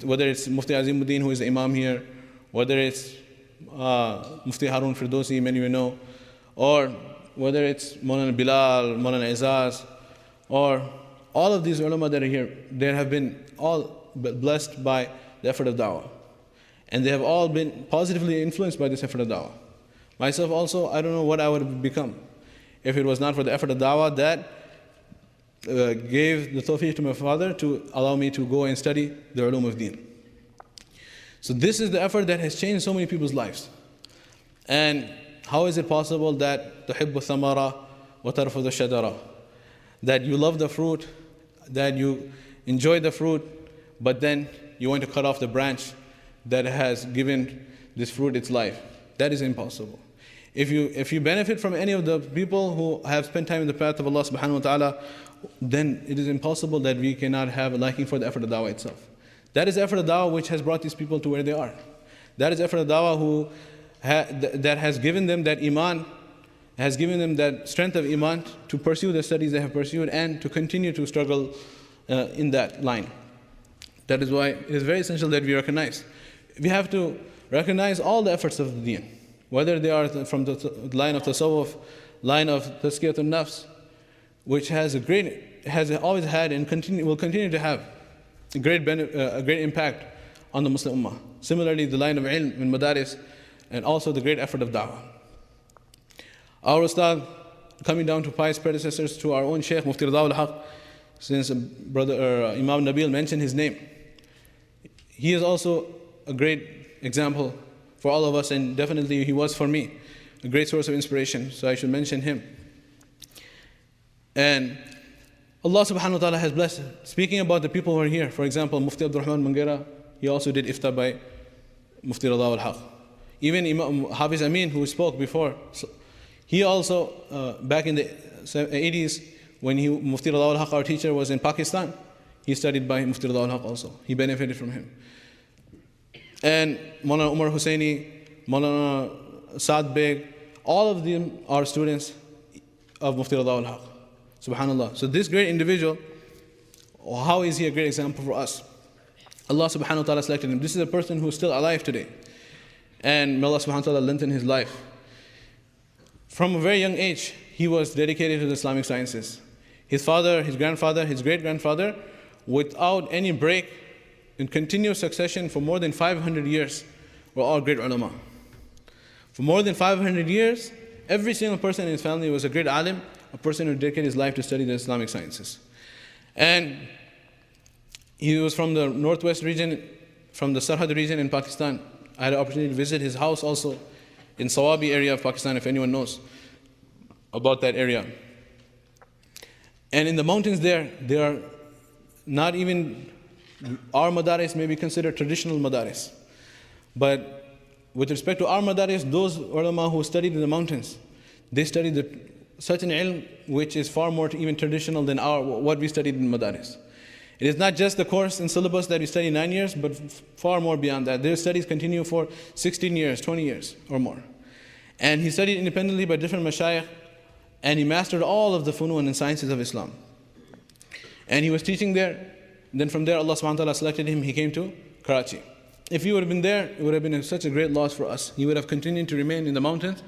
whether it's Mufti Azimuddin, who is the Imam here, whether it's Mufti Harun Firdausi, many of you know, or whether it's Maulana Bilal, Maulana Izaz, or all of these ulama that are here, they have been all blessed by the effort of da'wah. And they have all been positively influenced by this effort of da'wah. Myself also, I don't know what I would have become if it was not for the effort of da'wah that gave the tawfiq to my father to allow me to go and study the ulum of deen. So this is the effort that has changed so many people's lives. And how is it possible that تُحِبُّ الثَّمَرَةَ وَتَرْفُضُ الشَّجَرَةَ, that you love the fruit, that you enjoy the fruit, but then you want to cut off the branch that has given this fruit its life? That is impossible. If you benefit from any of the people who have spent time in the path of Allah subhanahu wa ta'ala, then it is impossible that we cannot have a liking for the effort of da'wah itself. That is the effort of da'wah which has brought these people to where they are. That is the effort of da'wah that has given them that iman, has given them that strength of iman to pursue the studies they have pursued and to continue to struggle in that line. That is why it is very essential that we recognize. We have to recognize all the efforts of the deen, whether they are from the line of tasawwuf, line of tazkiyat al-nafs, which has always had and will continue to have a great impact on the Muslim Ummah. Similarly, the line of ilm and madaris, and also the great effort of da'wah. Our Ustad, coming down to pious predecessors, to our own Shaykh, Mufti Ridha al-Haq, since Imam Nabil mentioned his name, he is also a great example for all of us, and definitely he was for me a great source of inspiration, so I should mention him. And Allah subhanahu wa ta'ala has blessed. Speaking about the people who are here, for example, Mufti Abdul Rahman Mangera, he also did iftar by Mufti Ridha al-Haq. Even Imam Hafiz Amin, who spoke before, he also, back in the 80s, when Mufti Ridha al-Haq, our teacher, was in Pakistan, he studied by Mufti Ridha al-Haq also. He benefited from him. And Maulana Umar Hussaini, Maulana Saad Beg, all of them are students of Mufti Ridha al-Haq. Subhanallah. So this great individual, how is he a great example for us? Allah subhanahu wa ta'ala selected him. This is a person who is still alive today. And may Allah subhanahu wa ta'ala lengthen his life. From a very young age, he was dedicated to the Islamic sciences. His father, his grandfather, his great-grandfather, without any break, in continuous succession for more than 500 years, were all great ulama. For more than 500 years, every single person in his family was a great alim, a person who dedicated his life to study the Islamic sciences. And he was from the northwest region, from the Sarhad region in Pakistan. I had the opportunity to visit his house also in Sawabi area of Pakistan, if anyone knows about that area. And in the mountains there are not even, our madaris may be considered traditional madaris. But with respect to our madaris, those ulama who studied in the mountains, they studied such an ilm which is far more even traditional than what we studied in madaris. It is not just the course and syllabus that we study 9 years, but far more beyond that. Their studies continue for 16 years, 20 years or more. And he studied independently by different mashayikh, and he mastered all of the funun and sciences of Islam. And he was teaching there. Then from there, Allah subhanahu wa ta'ala selected him. He came to Karachi. If he would have been there, it would have been such a great loss for us. He would have continued to remain in the mountains,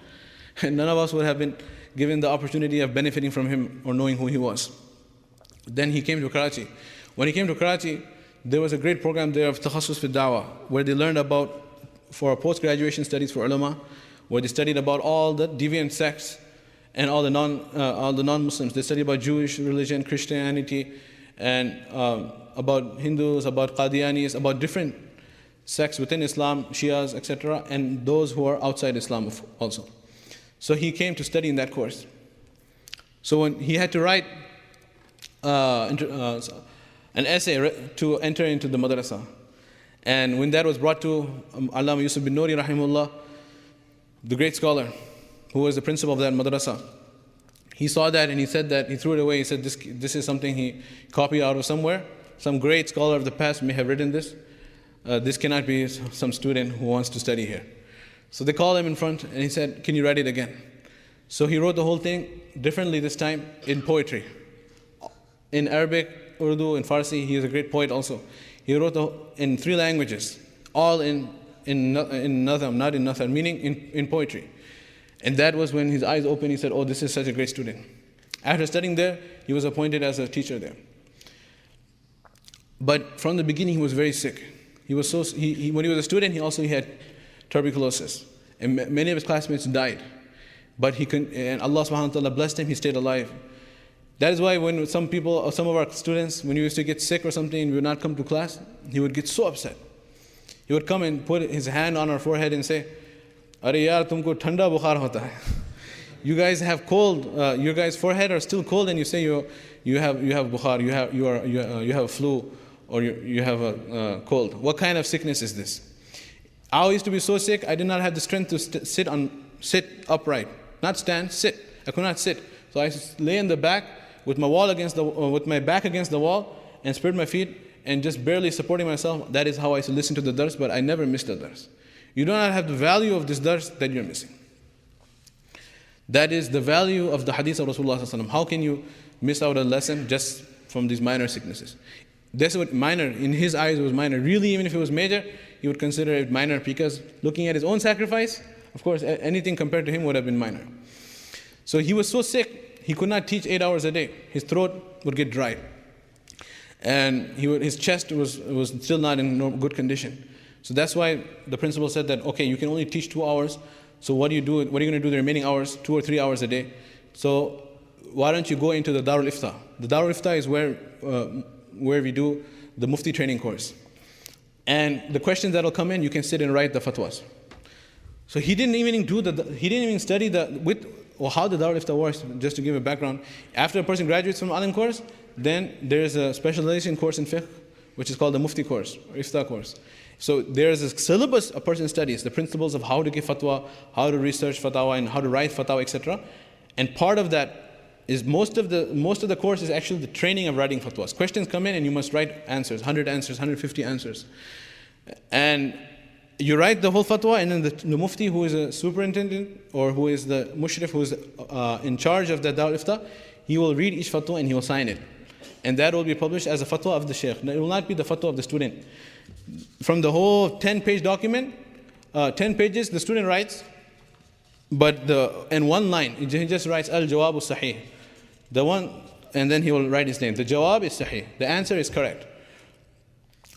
and none of us would have been given the opportunity of benefiting from him or knowing who he was. Then he came to Karachi. When he came to Karachi, there was a great program there of Takhasus fi Dawah, where they learned about, for post-graduation studies for ulama, where they studied about all the deviant sects and all the non-Muslims. They studied about Jewish religion, Christianity, and about Hindus, about Qadianis, about different sects within Islam, Shias, etc., and those who are outside Islam also. So he came to study in that course. So when he had to write an essay to enter into the madrasa, and when that was brought to Allama Yusuf bin Nouri rahimahullah, the great scholar who was the principal of that madrasa, he saw that and he said that, he threw it away. He said this is something he copied out of somewhere. Some great scholar of the past may have written this. This cannot be some student who wants to study here. So they called him in front and he said, can you write it again? So he wrote the whole thing differently this time in poetry. In Arabic, Urdu, and Farsi. He is a great poet also. He wrote in 3 languages, all in Nazam, not in Nathar, meaning in poetry. And that was when his eyes opened. He said, oh, this is such a great student. After studying there, he was appointed as a teacher there. But from the beginning, he was very sick. He was when he was a student, he had tuberculosis. And many of his classmates died. But and Allah subhanahu wa ta'ala blessed him, he stayed alive. That is why when some of our students, when he used to get sick or something and we would not come to class, he would get so upset. He would come and put his hand on our forehead and say, "Are yaar, tumko thanda bukhar hota hai." You guys have cold. Your guys' forehead are still cold, and you say you have bukhar, you have flu, or you have a cold. What kind of sickness is this? I used to be so sick, I did not have the strength to sit upright, not stand, sit. I could not sit, so I used to lay in the back with my back against the wall and spread my feet and just barely supporting myself. That is how I used to listen to the dars, but I never missed the dars. You do not have the value of this dars that you're missing. That is the value of the hadith of Rasulullah sallallahu alaihi wasallam. How can you miss out a lesson just from these minor sicknesses? That's what minor, in his eyes it was minor. Really, even if it was major, he would consider it minor, because looking at his own sacrifice, of course, anything compared to him would have been minor. So he was so sick, he could not teach 8 hours a day. His throat would get dry. And his chest was still not in good condition. So that's why the principal said that, okay, you can only teach 2 hours. So what are you going to do the remaining hours, 2 or 3 hours a day? So why don't you go into the Darul Ifta? The Darul Ifta is where we do the Mufti training course. And the questions that will come in, you can sit and write the fatwas. So he didn't even study how the Darul Ifta works. Just to give a background, after a person graduates from Alim course, then there is a specialization course in fiqh, which is called the Mufti course, or Ifta course. So there is a syllabus a person studies, the principles of how to give fatwa, how to research fatwa, and how to write fatwa, etc. And part of that is most of the course is actually the training of writing fatwas. Questions come in and you must write answers, 100 answers, 150 answers. And you write the whole fatwa, and then the mufti, who is a superintendent, or who is the mushrif, who is in charge of the Darul Ifta, he will read each fatwa and he will sign it. And that will be published as a fatwa of the shaykh. It will not be the fatwa of the student. From the whole 10-page document, 10 pages, the student writes, but in one line, he just writes al-jawab sahih. The one, and then he will write his name. The jawab is sahih. The answer is correct.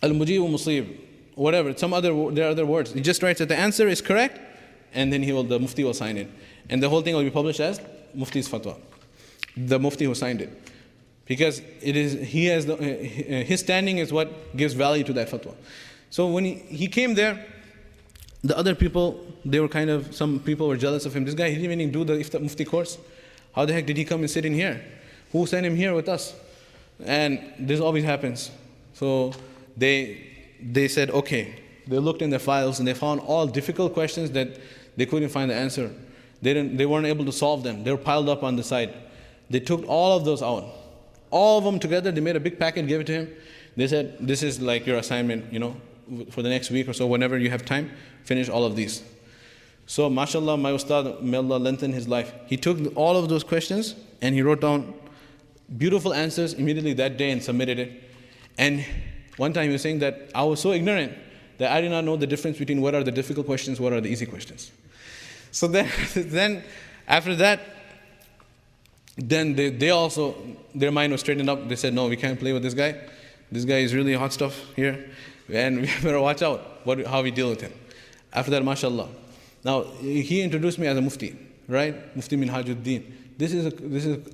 Al-mujib musib, whatever, there are other words. He just writes that the answer is correct, and then the mufti will sign it. And the whole thing will be published as Mufti's fatwa. The mufti who signed it. Because his standing is what gives value to that fatwa. So when he came there, the other people, some people were jealous of him. This guy, he didn't even do the Mufti course. How the heck did he come and sit in here? Who sent him here with us? And this always happens. So they said, okay. They looked in their files and they found all difficult questions that they couldn't find the answer. They weren't able to solve them. They were piled up on the side. They took all of those out. All of them together, they made a big packet, gave it to him. They said, this is like your assignment, for the next week or so, whenever you have time, finish all of these. So, mashallah, my ustad, may Allah lengthen his life. He took all of those questions and he wrote down beautiful answers immediately that day and submitted it. And one time he was saying that I was so ignorant that I did not know the difference between what are the difficult questions, what are the easy questions. So then after that, Then they also, their mind was straightened up. They said, no, we can't play with this guy. This guy is really hot stuff here. And we better watch out how we deal with him. After that, mashallah. Now, he introduced me as a mufti, right? Mufti Minhajuddin.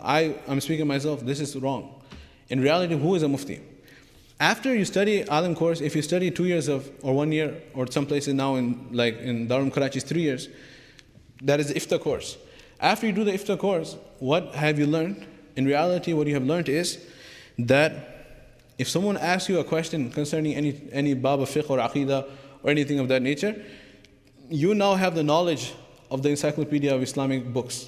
I'm speaking myself, this is wrong. In reality, who is a mufti? After you study alim course, if you study 2 years or 1 year, or some places now in Darul Karachi is 3 years, that is the ifta course. After you do the ifta course, what have you learned? In reality, what you have learned is that if someone asks you a question concerning any bab of fiqh or aqidah or anything of that nature, you now have the knowledge of the encyclopedia of Islamic books.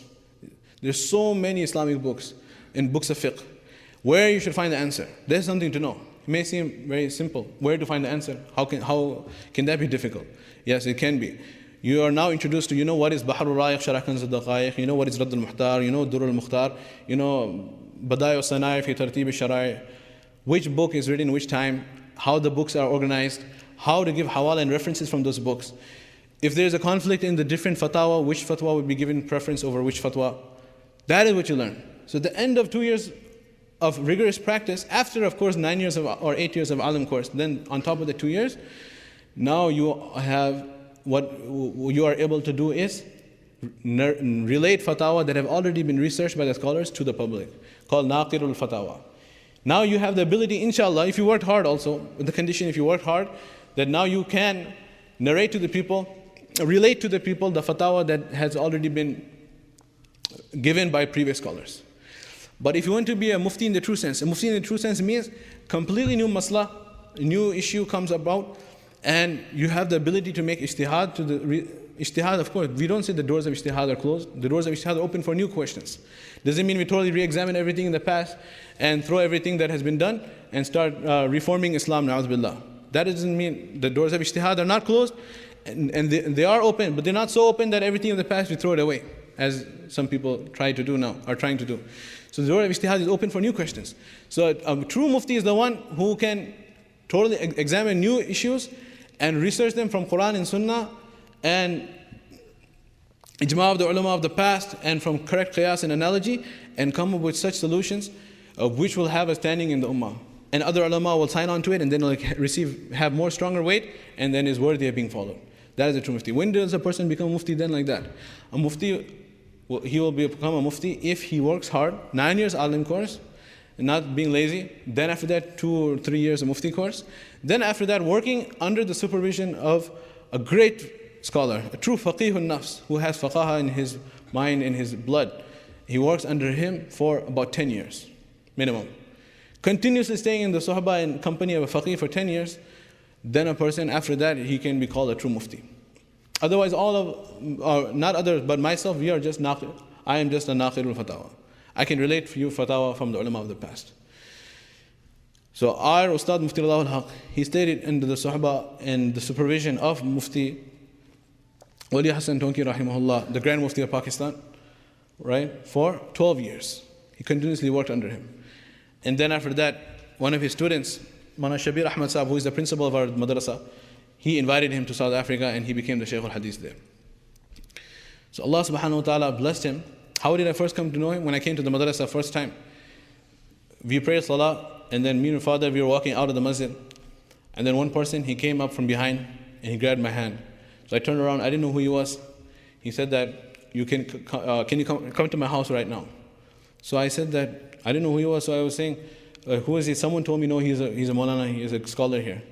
There's so many Islamic books in books of fiqh where you should find the answer. There's something to know. It may seem very simple. Where to find the answer? How can that be difficult? Yes, it can be. You are now introduced to, what is Bahr al-Ra'iq, Sharh Kanz al-Daqa'iq, what is Radd al-Muhtar, Durr al-Mukhtar, Badai al-Sanai fi Tartib al-Shara'i, which book is written which time, how the books are organized, how to give hawala and references from those books. If there is a conflict in the different fatwa, which fatwa would be given preference over which fatwa. That is what you learn. So at the end of 2 years of rigorous practice, after of course 9 years or 8 years of alim course, then on top of the 2 years, now you have what you are able to do is relate fatwa that have already been researched by the scholars to the public, called naqirul fatwa. Now you have the ability, inshallah, if you worked hard also, with the condition if you worked hard, that now you can narrate to the people, relate to the people the fatwa that has already been given by previous scholars. But if you want to be a mufti in the true sense, a mufti in the true sense means completely new masla, a new issue comes about, and you have the ability to make ijtihad. Ijtihad, of course, we don't say the doors of ijtihad are closed. The doors of ijtihad are open for new questions. Doesn't mean we totally re-examine everything in the past and throw everything that has been done and start reforming Islam, na'udhu billah. That doesn't mean the doors of ijtihad are not closed, and they are open, but they're not so open that everything of the past we throw it away, as some people try to do now, are trying to do. So the door of ijtihad is open for new questions. So a true mufti is the one who can totally examine new issues and research them from Quran and Sunnah and ijma of the ulama of the past and from correct qiyas and analogy, and come up with such solutions which will have a standing in the ummah. And other ulama will sign on to it, and then have more stronger weight, and then is worthy of being followed. That is a true mufti. When does a person become a mufti? Then like that. A mufti, he will become a mufti if he works hard, 9 years alim course, and not being lazy. Then after that, 2 or 3 years of mufti course. Then after that, working under the supervision of a great scholar, a true faqihun nafs, who has faqaha in his mind, in his blood. He works under him for about 10 years, minimum. Continuously staying in the suhbah and company of a faqih for 10 years, then a person after that, he can be called a true mufti. Otherwise, not others, but myself, I am just a naqirul fatwa. I can relate for you fatwa from the ulama of the past. So our Ustad Mufti al-Haq, he stayed under the suhbah and the supervision of Mufti Wali Hassan Tonki rahimahullah, the Grand Mufti of Pakistan, right, for 12 years. He continuously worked under him. And then after that, one of his students, Mana Shabir Ahmad Sahab, who is the principal of our madrasa, he invited him to South Africa and he became the Shaykh al-Hadith there. So Allah subhanahu wa ta'ala blessed him. How did I first come to know him? When I came to the madrasa first time. We prayed salah, and then me and my father, we were walking out of the masjid. And then one person, he came up from behind and he grabbed my hand. So I turned around, I didn't know who he was. He said that, can you come to my house right now? So I said that, I didn't know who he was, so I was saying, who is he? Someone told me, no, he's a Maulana, he is a scholar here.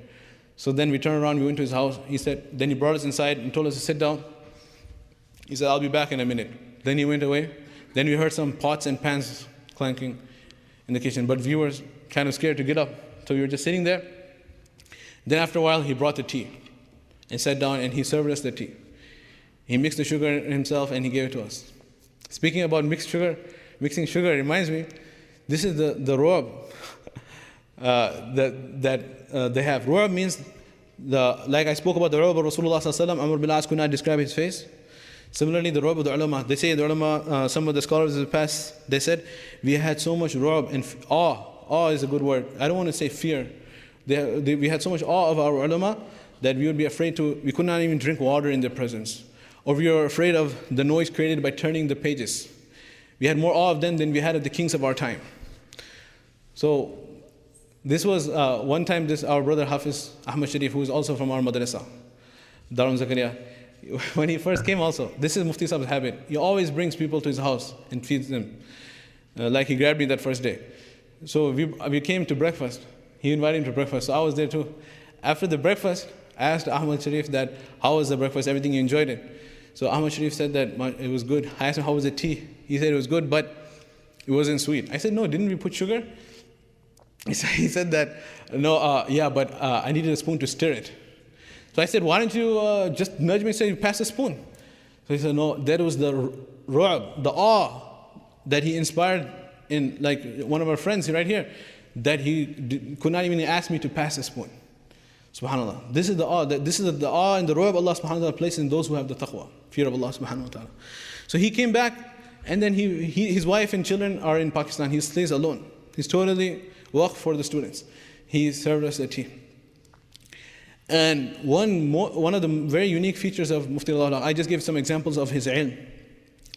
So then we turned around, we went to his house. He said, then he brought us inside and told us to sit down. He said, I'll be back in a minute. Then he went away. Then we heard some pots and pans clanking in the kitchen, but we were kind of scared to get up. So we were just sitting there. Then after a while, he brought the tea and sat down and he served us the tea. He mixed the sugar himself and he gave it to us. Speaking about mixing sugar reminds me, this is the ru'ab that they have. Ru'ab means, like I spoke about the ru'ab of Rasulullah sallallahu alaihi wasallam, Amr bin As could not describe his face. Similarly, the ru'ab of the ulama. They say the ulama, some of the scholars of the past, they said, we had so much ru'ab and awe. Awe is a good word. I don't want to say fear. We had so much awe of our ulama that we would be afraid we could not even drink water in their presence. Or we were afraid of the noise created by turning the pages. We had more awe of them than we had of the kings of our time. So this was one time our brother Hafiz Ahmad Sharif, who is also from our madrasa, Darul Zakaria, when he first came also, this is Mufti Sahib's habit. He always brings people to his house and feeds them. Like he grabbed me that first day. So we came to breakfast. He invited me to breakfast, so I was there too. After the breakfast, I asked Ahmad Sharif that, how was the breakfast, everything, you enjoyed it? So Ahmad Sharif said that it was good. I asked him, how was the tea? He said it was good, but it wasn't sweet. I said, no, didn't we put sugar? He said that, no, yeah, but I needed a spoon to stir it. So I said, why don't you just nudge me and say, pass the spoon? So he said, no, that was the ru'ab, the awe that he inspired in, like one of our friends right here, that he could not even ask me to pass the spoon. SubhanAllah. This is the awe, this is the awe and the ru'ab Allah subhanahu wa ta'ala places in those who have the taqwa, fear of Allah subhanahu wa ta'ala. So he came back, and then his wife and children are in Pakistan. He stays alone. He's totally waqf for the students. He served us the tea. And one of the very unique features of Mufti Dawah, I just gave some examples of his ilm.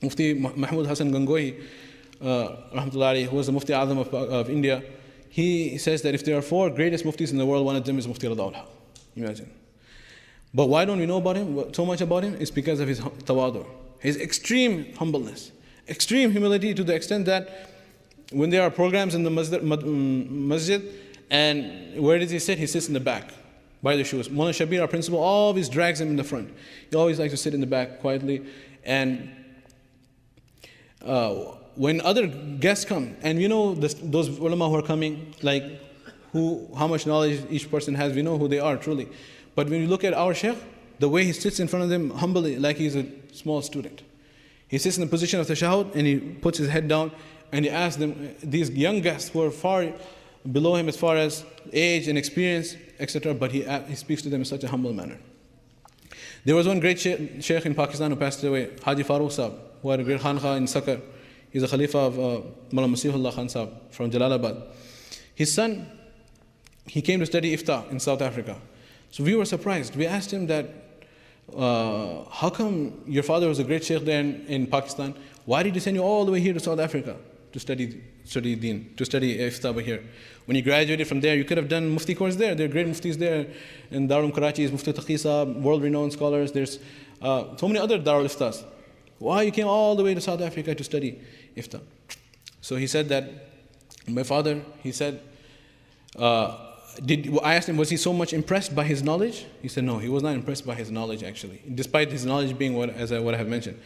Mufti Mahmud Hassan Gangohi, rahmatullahi, who was the Mufti Azam of India, he says that if there are 4 greatest muftis in the world, one of them is Mufti Dawah. Imagine. But why don't we know about him, so much about him? It's because of his tawadu, his extreme humbleness, extreme humility, to the extent that when there are programs in the masjid, and where does he sit? He sits in the back, by the shoes. Mawlana Shabir, our principal, always drags him in the front. He always likes to sit in the back quietly. And when other guests come, and we know those ulama who are coming, like how much knowledge each person has, we know who they are truly. But when you look at our Shaykh, the way he sits in front of them humbly, like he's a small student. He sits in the position of tashahhud, and he puts his head down, and he asks them, these young guests who are far below him as far as age and experience, etc., but he speaks to them in such a humble manner. There was one great sheikh in Pakistan who passed away, Haji Farooq Sahib, who had a great khanqa in Sakar. He's a khalifa of Mullah Masihullah Khan Sahib from Jalalabad. His son, he came to study Ifta in South Africa. So we were surprised. We asked him that, how come your father was a great sheikh there in Pakistan? Why did he send you all the way here to South Africa to study deen, to study Ifta over here? When you graduated from there, you could have done mufti course there. There are great muftis there. In Darul Karachi is Mufti Taqi Sahib, world-renowned scholars. There's so many other Darul Iftas. Why you came all the way to South Africa to study Ifta? So he said that, my father, he said, I asked him, was he so much impressed by his knowledge? He said, no, he was not impressed by his knowledge actually, despite his knowledge being what I have mentioned.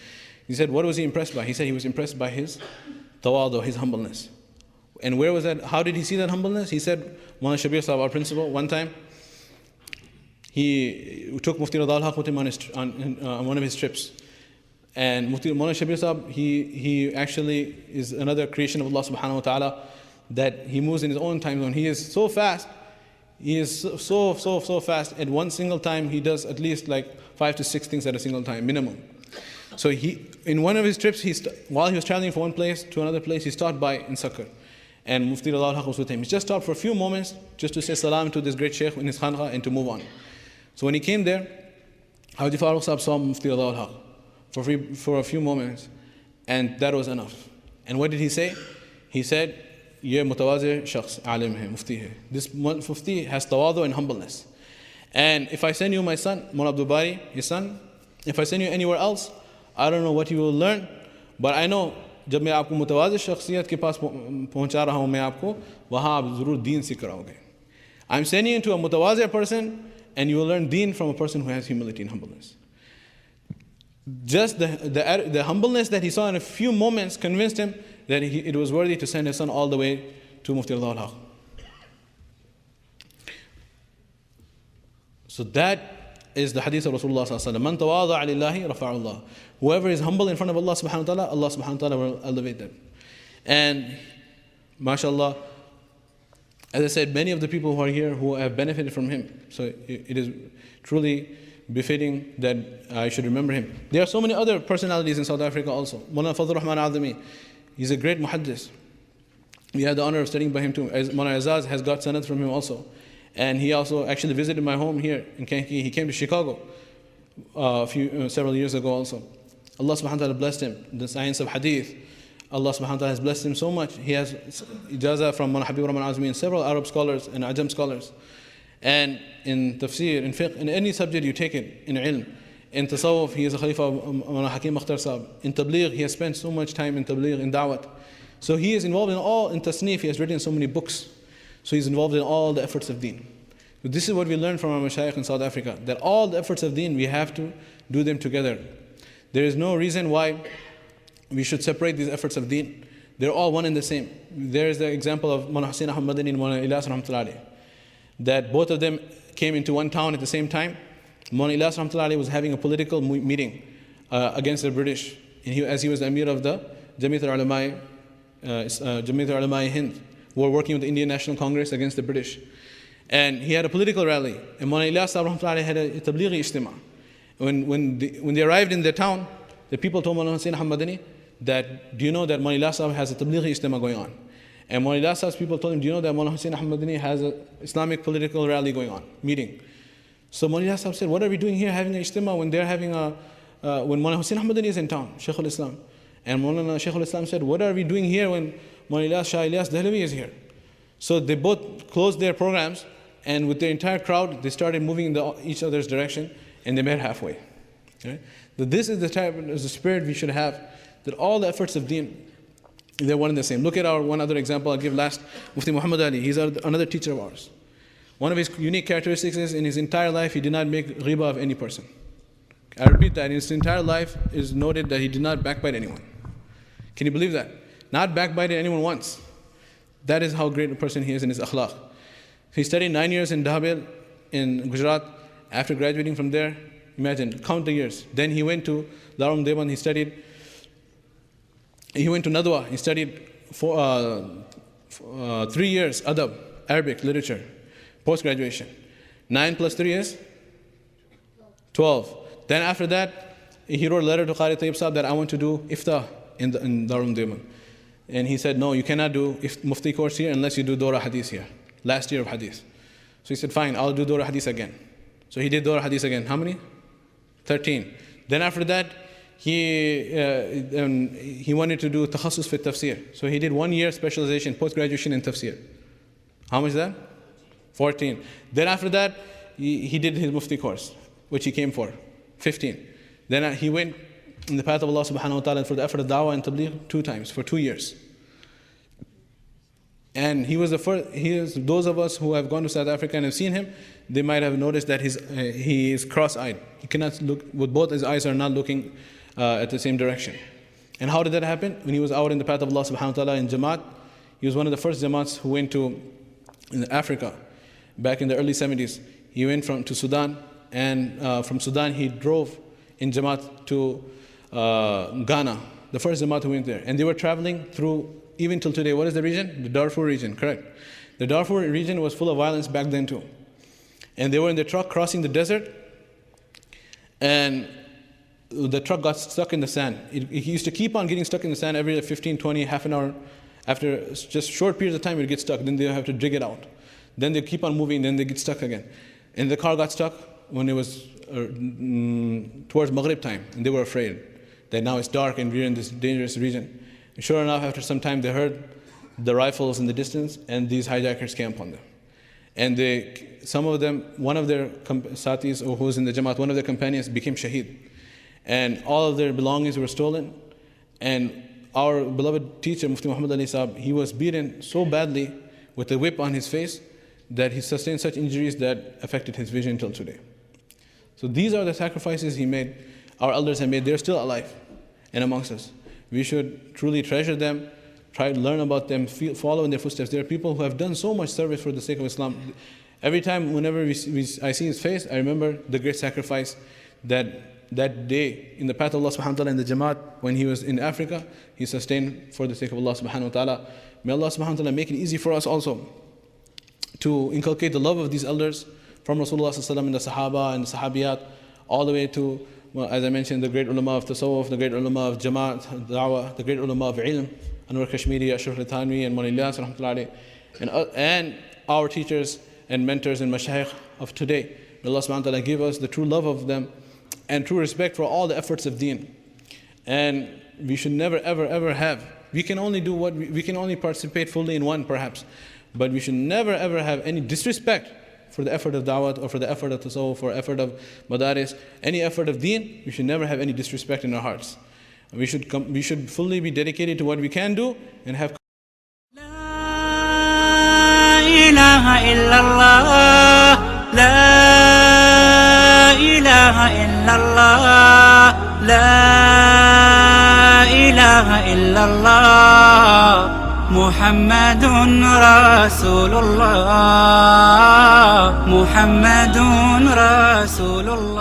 He said, what was he impressed by? He said he was impressed by his tawadu, his humbleness. And where was that? How did he see that humbleness? He said, Mawlana Shabir Sahib, our principal, one time, he took Mufti Dawah with him on one of his trips. And Mufti Mawlana Shabir Sahib, he actually is another creation of Allah subhanahu wa ta'ala, that he moves in his own time zone. He is so fast. He is so fast. At one single time, he does at least like 5 to 6 things at a single time, minimum. So in one of his trips, while he was traveling from one place to another place, he stopped by in Sakar. And Mufti Dawah was with him. He just stopped for a few moments just to say salam to this great sheikh in his khanqa and to move on. So when he came there, Haji Farooq Sahib saw Mufti Dawah for a few moments, and that was enough. And what did he say? He said, ye mutawazi shakhs alim hai, mufti hai. This mufti has tawadu and humbleness. And if I send you my son, Mullah Abdul Bari, his son, if I send you anywhere else, I don't know what you will learn, but I know जब मैं आपको मुतवाज़िर शख्सियत के पास पहुंचा रहा हूं मैं आपको वहां आप ज़रूर दीन सीख कराओगे. I'm sending you to a mutawazir person, and you will learn deen from a person who has humility and humbleness. Just the humbleness that he saw in a few moments convinced him that it was worthy to send his son all the way to Mufti Dawah. So that is the hadith of Rasulullah sallallahu alaihi wasallam. Man tawada'a lillahi rafa'ahu Allah. Whoever is humble in front of Allah subhanahu wa ta'ala, Allah subhanahu wa ta'ala will elevate them. And mashallah, as I said, many of the people who are here who have benefited from him. So it is truly befitting that I should remember him. There are so many other personalities in South Africa also. Mawlana Fadl Rahman Azami, he's a great muhaddis. We had the honor of studying by him too. Mawlana Azaz has got sanad from him also. And he also actually visited my home here in Kankakee. He came to Chicago several years ago also. Allah subhanahu wa ta'ala blessed him. The science of hadith, Allah subhanahu wa ta'ala has blessed him so much. He has ijaza from Habib Rahman Azmi and several Arab scholars and Ajam scholars. And in tafsir, in fiqh, in any subject you take it, in ilm, in tasawwuf, he is a Khalifa of Mawlana Hakim Makhtar Sahib. In tabligh, he has spent so much time in tabligh, in da'wat. So he is involved in all, in tasneef, he has written so many books. So he's involved in all the efforts of deen. So this is what we learned from our mashayikh in South Africa, that all the efforts of deen, we have to do them together. There is no reason why we should separate these efforts of deen. They're all one and the same. There is the example of Mawlana Hussain Ahmed and Mawlana Ilyas rahmatullahi alayh, that both of them came into one town at the same time. Mawlana Ilyas rahmatullahi alayh was having a political meeting against the British, and as he was the Amir of the Jamiat al-Ulama Hind, who were working with the Indian National Congress against the British. And he had a political rally, and Mawlana Ilyas rahmatullahi alayh had a tablighi ijtima. When they arrived in the town, the people told Mawlana Hussain Ahmed that, do you know that Mawlana Ilyas has a tablighi ijtima going on? And Mawlana Ilyas' people told him, do you know that Mawlana Hussain Ahmed has an Islamic political rally going on, meeting? So Mawlana Ilyas said, what are we doing here having an ijtima when they're having when Mawlana Hussain Ahmed is in town, Shaykh al-Islam? And Mawlana Shaykh al-Islam said, what are we doing here when Mawlana Ilyas, Shah Ilyas Dahlavi is here? So they both closed their programs, and with their entire crowd, they started moving in each other's direction, and they met halfway. Okay? But this is the type of the spirit we should have, that all the efforts of deen, they're one and the same. Look at our one other example I'll give last, Mufti Muhammad Ali. He's another teacher of ours. One of his unique characteristics is, in his entire life, he did not make riba of any person. I repeat that, in his entire life is noted that he did not backbite anyone. Can you believe that? Not backbited anyone once. That is how great a person he is in his akhlaq. He studied 9 years in Dhabil in Gujarat. After graduating from there, imagine, count the years. Then he went to Darul Dewan, he went to Dawah, he studied 3 years adab, Arabic literature, post-graduation. 9 plus 3 is 12. Then after that, he wrote a letter to Qari Tayyib Sahib that I want to do iftah in Darul Dewan. And he said, no, you cannot do Mufti course here unless you do Dawah Hadith here, last year of Hadith. So he said, fine, I'll do Dawah Hadith again. So he did Dawah Hadith again. How many? 13. Then after that, he wanted to do takhasus fi tafsir. So he did 1 year specialization, post-graduation in tafsir. How much is that? 14. Then after that, he did his Mufti course, which he came for, 15. Then he went in the path of Allah subhanahu wa ta'ala for the effort of da'wah and tabligh 2 times, for 2 years. And he was the first, those of us who have gone to South Africa and have seen him, they might have noticed that he is cross-eyed. He cannot look, with both his eyes are not looking at the same direction. And how did that happen? When he was out in the path of Allah subhanahu wa ta'ala in Jamaat, he was one of the first Jamaats who went to Africa back in the early 70s. He went to Sudan, and from Sudan he drove in Jamaat to Ghana, the first Jamaat who went there. And they were traveling through, even till today, what is the region? The Darfur region, correct. The Darfur region was full of violence back then too. And they were in the truck crossing the desert, and the truck got stuck in the sand. It used to keep on getting stuck in the sand every 15, 20, half an hour. After just short periods of time, it would get stuck. Then they have to dig it out. Then they keep on moving, then they get stuck again. And the car got stuck when it was towards Maghrib time, and they were afraid that now it's dark and we're in this dangerous region. And sure enough, after some time, they heard the rifles in the distance, and these hijackers came upon them. And some of them, one of their satis, or who was in the Jamaat, one of their companions became shaheed. And all of their belongings were stolen. And our beloved teacher, Mufti Muhammad Ali Sahib, he was beaten so badly with a whip on his face that he sustained such injuries that affected his vision till today. So these are the sacrifices he made, our elders have made. They're still alive and amongst us. We should truly treasure them, try to learn about them, follow in their footsteps. There are people who have done so much service for the sake of Islam. Every time, whenever I see his face, I remember the great sacrifice that day in the path of Allah subhanahu wa ta'ala in the Jamaat, when he was in Africa, he sustained for the sake of Allah subhanahu wa ta'ala. May Allah subhanahu wa ta'ala make it easy for us also to inculcate the love of these elders from Rasulullah sallallahu alaihi wasallam and the Sahaba and the Sahabiyat, all the way to, well, as I mentioned, the great ulama of Tasawwuf, the great ulama of Jamaat, Dawah, the great ulama of Ilm, Anwar Kashmiri, Ashraf Al-Thanwi, and Mawlana Ilyas rahmatullahi alayhi, and our teachers and mentors and mashayikh of today. May Allah subhanahu wa ta'ala give us the true love of them and true respect for all the efforts of deen. And we should never ever ever have We can only do what we can only participate fully in one perhaps. But we should never ever have any disrespect for the effort of da'wah or for the effort of tasawwuf, for effort of madaris, any effort of deen. We should never have any disrespect in our hearts. We should fully be dedicated to what we can do and have. La ilaha illallah, la ilaha illallah, la ilaha illallah. محمد رسول الله محمد رسول الله